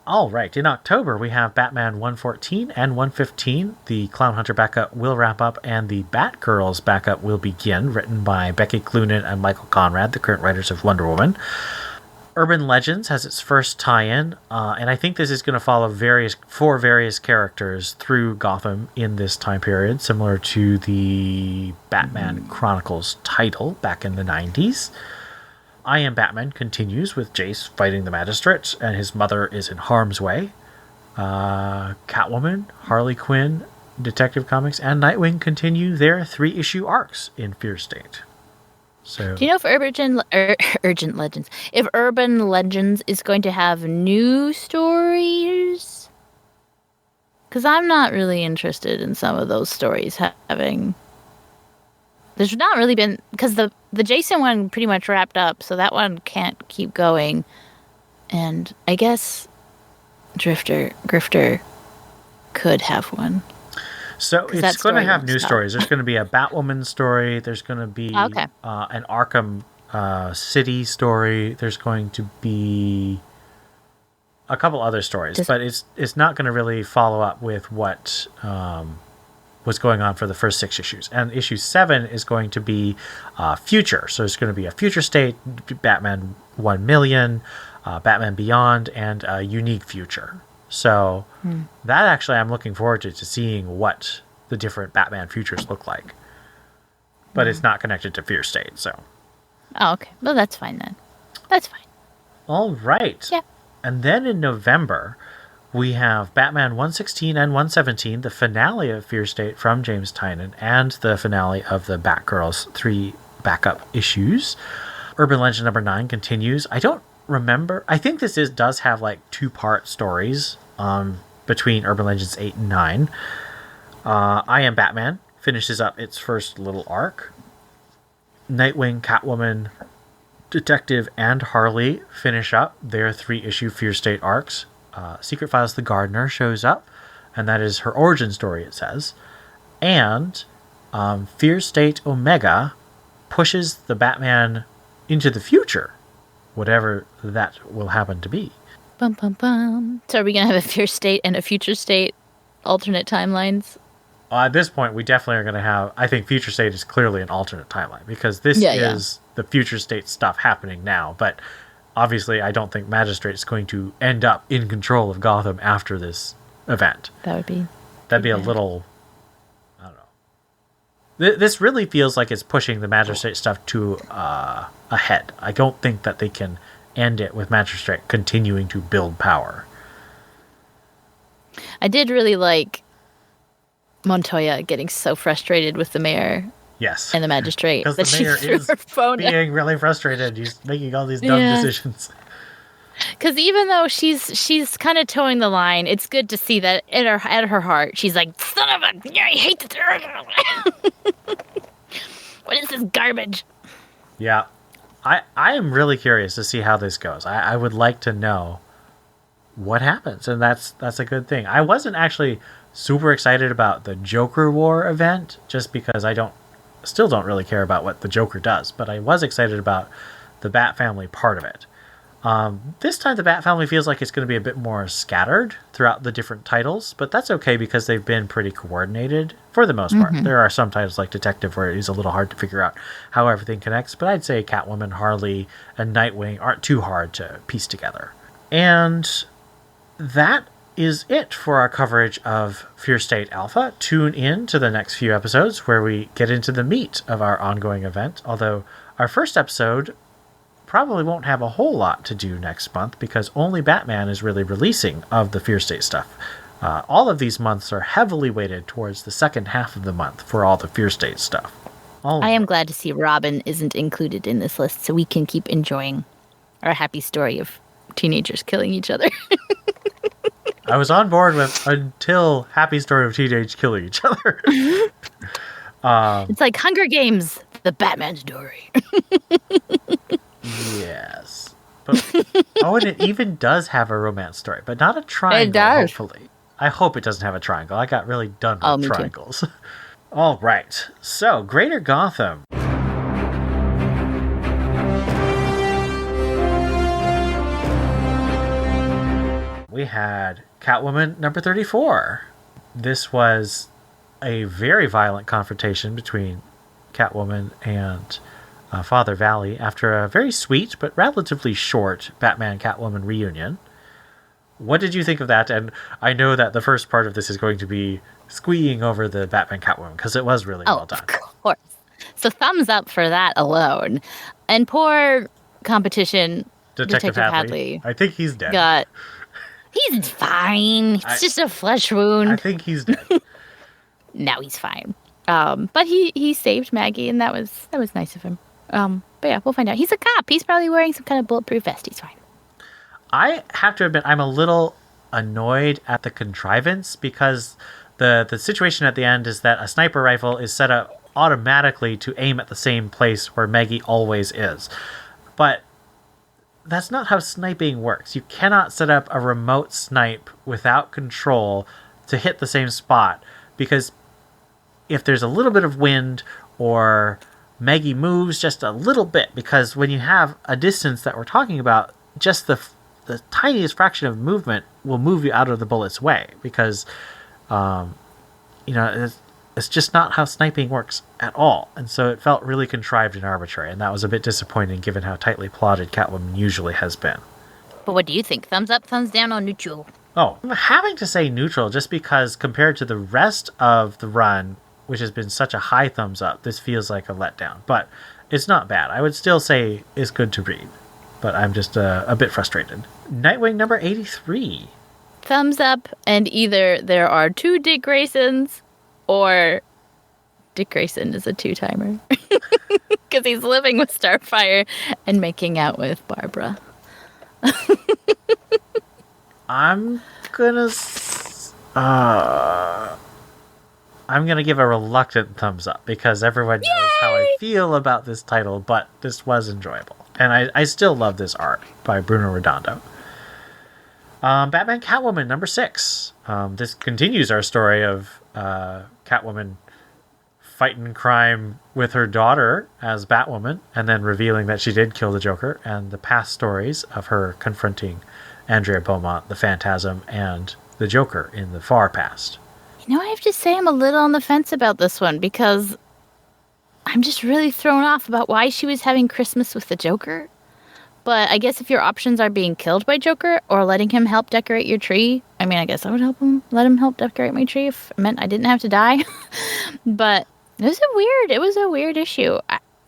All right, in October we have Batman 114 and 115. The Clown Hunter backup will wrap up and the Batgirls backup will begin, written by Becky Cloonan and Michael Conrad, the current writers of Wonder Woman. Urban Legends has its first tie-in, and I think this is going to follow four various characters through Gotham in this time period, similar to the Batman Chronicles title back in the 90s. I Am Batman continues with Jace fighting the Magistrate, and his mother is in harm's way. Catwoman, Harley Quinn, Detective Comics, and Nightwing continue their 3-issue arcs in Fear State. So, Do you know if Urban Legends is going to have new stories? Because I'm not really interested in some of those stories having. There's not really been, because the Jason one pretty much wrapped up, so that one can't keep going. And I guess Grifter could have one. So it's going to have new stuff. stories. There's going to be a Batwoman story. There's going to be an Arkham City story. There's going to be a couple other stories, but it's not going to really follow up with what was going on for the first 6 issues. And issue 7 is going to be future. So it's going to be a future state, Batman 1 million, Batman Beyond, and a unique future. So that actually I'm looking forward to seeing what the different Batman futures look like. But it's not connected to Fear State, so. Oh, okay. Well, that's fine then. That's fine. All right. Yeah. And then in November, we have Batman 116 and 117, the finale of Fear State from James Tynion, and the finale of the Batgirls 3 backup issues. Urban Legend number 9 continues. I don't remember. I think this does have like 2-part stories between Urban Legends 8 and 9. I Am Batman finishes up its first little arc. Nightwing, Catwoman, Detective, and Harley finish up their 3-issue Fear State arcs. Secret Files the Gardener shows up, and that is her origin story, it says. And Fear State Omega pushes the Batman into the future, whatever that will happen to be. Bum, bum, bum. So are we going to have a Fear State and a Future State alternate timelines? At this point, we definitely are going to have... I think Future State is clearly an alternate timeline, because this is the Future State stuff happening now. But obviously, I don't think Magistrate is going to end up in control of Gotham after this event. That'd be a little... I don't know. This really feels like it's pushing the Magistrate stuff to ahead. I don't think that they can end it with Magistrate continuing to build power. I did really like Montoya getting so frustrated with the mayor Yes. and the magistrate Because that the she mayor threw is her phone being really frustrated. He's making all these dumb decisions. Because even though she's kind of towing the line, it's good to see that at her heart, she's like, son of a, I hate this. What is this garbage? Yeah. I am really curious to see how this goes. I would like to know what happens, and that's a good thing. I wasn't actually super excited about the Joker War event, just because I still don't really care about what the Joker does, but I was excited about the Bat Family part of it. This time the Bat Family feels like it's going to be a bit more scattered throughout the different titles, but that's okay because they've been pretty coordinated for the most part. There are some titles like Detective where it is a little hard to figure out how everything connects, but I'd say Catwoman, Harley, and Nightwing aren't too hard to piece together. And that is it for our coverage of Fear State Alpha. Tune in to the next few episodes where we get into the meat of our ongoing event, although our first episode probably won't have a whole lot to do next month because only Batman is really releasing of the Fear State stuff. All of these months are heavily weighted towards the second half of the month for all the Fear State stuff. I am glad to see Robin isn't included in this list so we can keep enjoying our happy story of teenagers killing each other. I was on board with until happy story of teenage killing each other. It's like Hunger Games, the Batman story. Yes. But, and it even does have a romance story, but not a triangle, It does. hopefully. I hope it doesn't have a triangle. I got really done with Me too. triangles. All right. So, Greater Gotham. We had Catwoman number 34. This was a very violent confrontation between Catwoman and Father Valley after a very sweet but relatively short Batman-Catwoman reunion. What did you think of that? And I know that the first part of this is going to be squeeing over the Batman-Catwoman because it was really well done. Of course. So thumbs up for that alone. And poor competition Detective Hadley. I think he's dead. He's fine. It's just a flesh wound. I think he's dead. Now he's fine. But he saved Maggie, and that was nice of him. But yeah, we'll find out. He's a cop. He's probably wearing some kind of bulletproof vest. He's fine. I have to admit, I'm a little annoyed at the contrivance because the situation at the end is that a sniper rifle is set up automatically to aim at the same place where Maggie always is. But that's not how sniping works. You cannot set up a remote snipe without control to hit the same spot, because if there's a little bit of wind or Maggie moves just a little bit, because when you have a distance that we're talking about, just the tiniest fraction of movement will move you out of the bullet's way, because it's just not how sniping works at all. And so it felt really contrived and arbitrary, and that was a bit disappointing given how tightly plotted Catwoman usually has been. But what do you think? Thumbs up, thumbs down, or neutral? Oh, I'm having to say neutral just because compared to the rest of the run, which has been such a high thumbs up, this feels like a letdown. But it's not bad. I would still say it's good to read, but I'm just a bit frustrated. Nightwing number 83. Thumbs up, and either there are two Dick Graysons, or Dick Grayson is a two-timer. Because he's living with Starfire and making out with Barbara. I'm gonna give a reluctant thumbs up because everyone knows how I feel about this title, but this was enjoyable. And I still love this art by Bruno Redondo. Batman Catwoman number 6. This continues our story of Catwoman fighting crime with her daughter as Batwoman, and then revealing that she did kill the Joker, and the past stories of her confronting Andrea Beaumont, the Phantasm, and the Joker in the far past. You know, I have to say I'm a little on the fence about this one because I'm just really thrown off about why she was having Christmas with the Joker. But I guess if your options are being killed by Joker or letting him help decorate your tree, I mean, I guess I would let him help decorate my tree if it meant I didn't have to die. But it was a weird issue.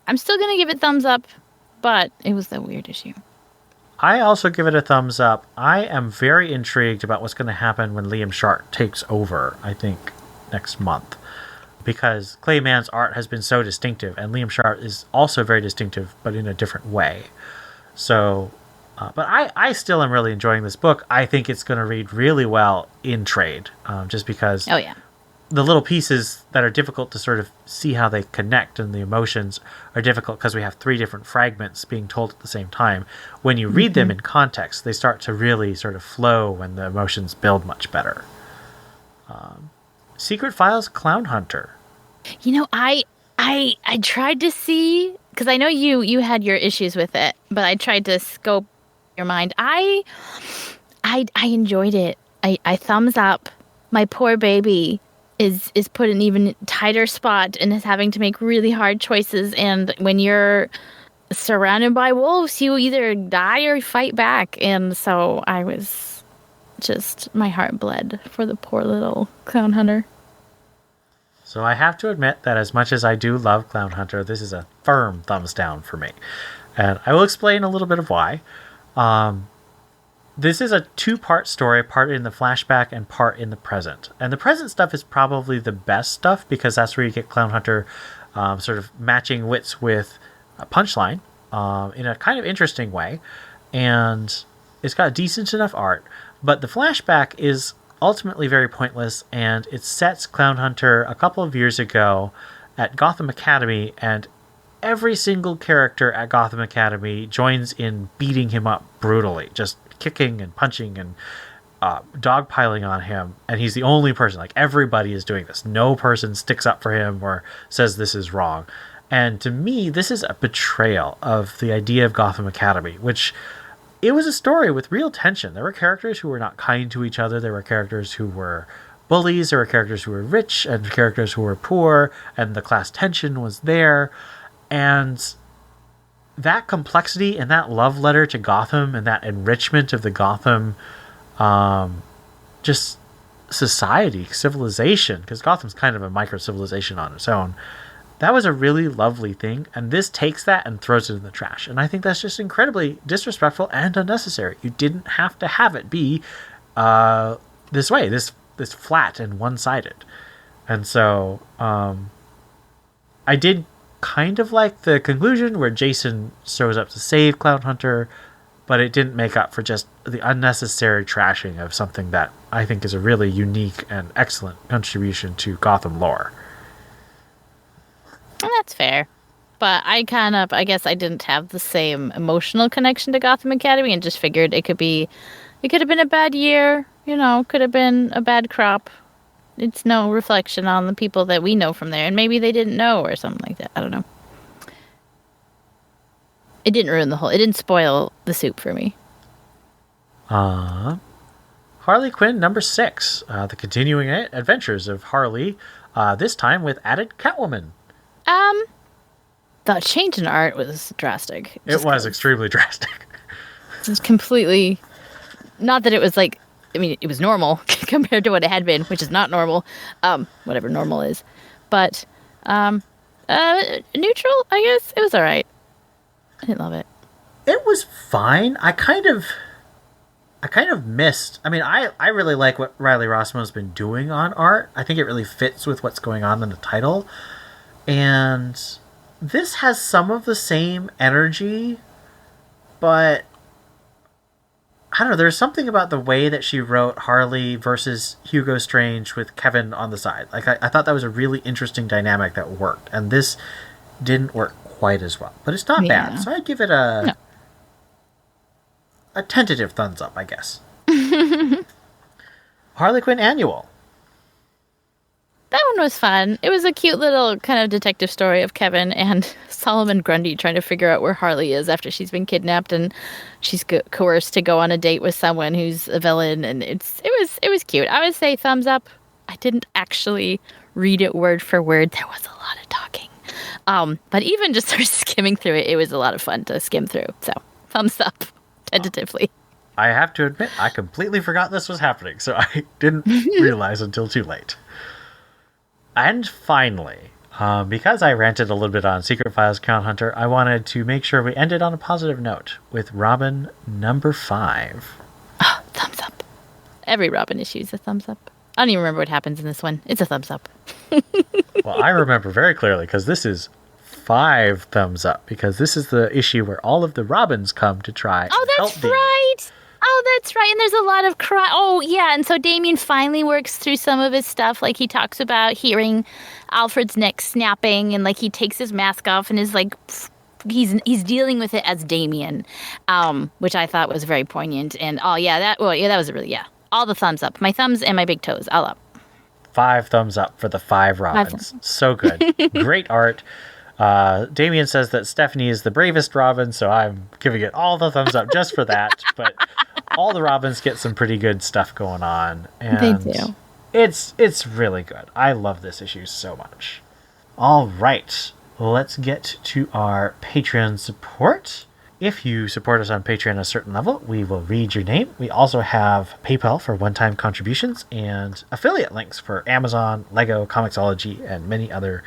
I'm still going to give it thumbs up, but it was a weird issue. I also give it a thumbs up. I am very intrigued about what's going to happen when Liam Sharp takes over, I think, next month. Because Clayman's art has been so distinctive, and Liam Sharp is also very distinctive, but in a different way. So, but I still am really enjoying this book. I think it's going to read really well in trade, just because the little pieces that are difficult to sort of see how they connect, and the emotions are difficult because we have 3 different fragments being told at the same time. When you read them in context, they start to really sort of flow when the emotions build much better. Secret Files Clown Hunter. You know, I tried to see, because I know you had your issues with it, but I tried to scope your mind. I enjoyed it. I thumbs up. My poor baby is put in an even tighter spot and is having to make really hard choices. And when you're surrounded by wolves, you either die or fight back. And so I was just, my heart bled for the poor little clown hunter. So I have to admit that as much as I do love Clown Hunter, this is a firm thumbs down for me. And I will explain a little bit of why. This is a 2-part story, part in the flashback and part in the present. And the present stuff is probably the best stuff because that's where you get Clown Hunter sort of matching wits with a punchline in a kind of interesting way. And it's got decent enough art. But the flashback is ultimately very pointless, and it sets Clown Hunter a couple of years ago at Gotham Academy, and every single character at Gotham Academy joins in beating him up brutally, just kicking and punching and dogpiling on him, and he's the only person. Like, everybody is doing this. No person sticks up for him or says this is wrong. And to me, this is a betrayal of the idea of Gotham Academy, which it was a story with real tension. There were characters who were not kind to each other. There were characters who were bullies. There were characters who were rich and characters who were poor, and the class tension was there. And that complexity and that love letter to Gotham and that enrichment of the Gotham just society, civilization, because Gotham's kind of a micro-civilization on its own, that was a really lovely thing, and this takes that and throws it in the trash. And I think that's just incredibly disrespectful and unnecessary. You didn't have to have it be this way, this flat and one-sided. And so I did kind of like the conclusion where Jason shows up to save Clown Hunter, but it didn't make up for just the unnecessary trashing of something that I think is a really unique and excellent contribution to Gotham lore. That's fair. But I guess I didn't have the same emotional connection to Gotham Academy and just figured it could have been a bad year, could have been a bad crop. It's no reflection on the people that we know from there, and maybe they didn't know or something like that. I don't know. It didn't spoil the soup for me. Harley Quinn number 6, the continuing adventures of Harley, this time with added Catwoman. The change in art was drastic. It was extremely drastic. It's completely, not that it was like, it was normal compared to what it had been, which is not normal, whatever normal is. But neutral, I guess. It was all right. I didn't love it. It was fine. I kind of missed. I really like what Riley Rossmo's been doing on art. I think it really fits with what's going on in the title. And this has some of the same energy, but I don't know, there's something about the way that she wrote Harley versus Hugo Strange with Kevin on the side. Like, I thought that was a really interesting dynamic that worked, and this didn't work quite as well. But it's not bad, so I'd give it a tentative thumbs up, I guess. Harley Quinn Annual. That one was fun. It was a cute little kind of detective story of Kevin and Solomon Grundy trying to figure out where Harley is after she's been kidnapped and she's coerced to go on a date with someone who's a villain. And it was cute. I would say thumbs up. I didn't actually read it word for word. There was a lot of talking. But even just sort of skimming through it, it was a lot of fun to skim through. So thumbs up, tentatively. I have to admit, I completely forgot this was happening, so I didn't realize until too late. And finally, because I ranted a little bit on Secret Files Clown Hunter, I wanted to make sure we ended on a positive note with Robin number 5. Oh, thumbs up. Every Robin issue is a thumbs up. I don't even remember what happens in this one. It's a thumbs up. Well, I remember very clearly because this is 5 thumbs up, because this is the issue where all of the Robins come to try. Oh, that's right. Oh, that's right. And there's a lot of cry. Oh, yeah. And so Damien finally works through some of his stuff. Like, he talks about hearing Alfred's neck snapping, and like he takes his mask off and is like, he's dealing with it as Damien, which I thought was very poignant. And that was really, all the thumbs up. My thumbs and my big toes, all up. 5 thumbs up for the 5 Robins. So good. Great art. Damien says that Stephanie is the bravest Robin, so I'm giving it all the thumbs up just for that. But all the Robins get some pretty good stuff going on. And they do. It's really good. I love this issue so much. All right. Let's get to our Patreon support. If you support us on Patreon at a certain level, we will read your name. We also have PayPal for one-time contributions and affiliate links for Amazon, Lego, Comixology, and many other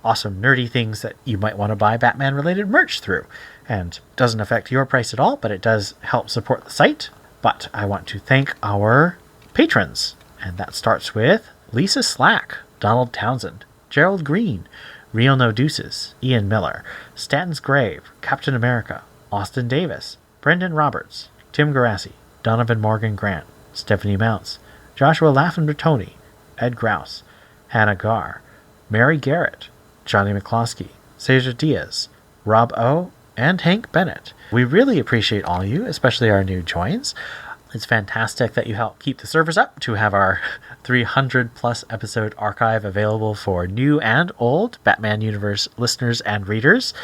awesome nerdy things that you might want to buy Batman-related merch through. And doesn't affect your price at all, but it does help support the site. But I want to thank our patrons. And that starts with Lisa Slack, Donald Townsend, Gerald Green, Rio No Deuces, Ian Miller, Stanton's Grave, Captain America, Austin Davis, Brendan Roberts, Tim Garassi, Donovan Morgan Grant, Stephanie Mounts, Joshua Laffin-Bertoni, Ed Grouse, Hannah Garr, Mary Garrett, Johnny McCloskey, Cesar Diaz, Rob O, and Hank Bennett. We really appreciate all of you, especially our new joins. It's fantastic that you help keep the servers up to have our 300 plus episode archive available for new and old Batman Universe listeners and readers.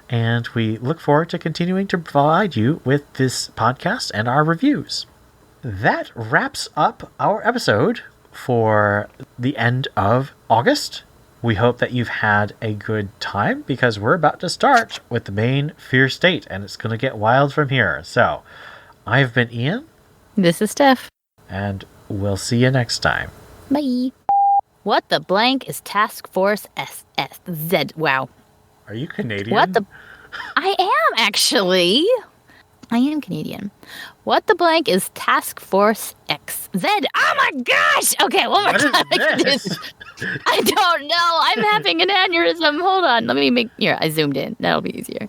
And we look forward to continuing to provide you with this podcast and our reviews. That wraps up our episode for the end of August. We hope that you've had a good time, because we're about to start with the main Fear State, and it's going to get wild from here. So, I've been Ian. This is Steph. And we'll see you next time. Bye. What the blank is Task Force SSZ? Wow. Are you Canadian? What the... I am, actually. I am Canadian. What the blank is Task Force XZ? Oh my gosh! Okay, one more time. I don't know. I'm having an aneurysm. Hold on. Let me make... Here, I zoomed in. That'll be easier.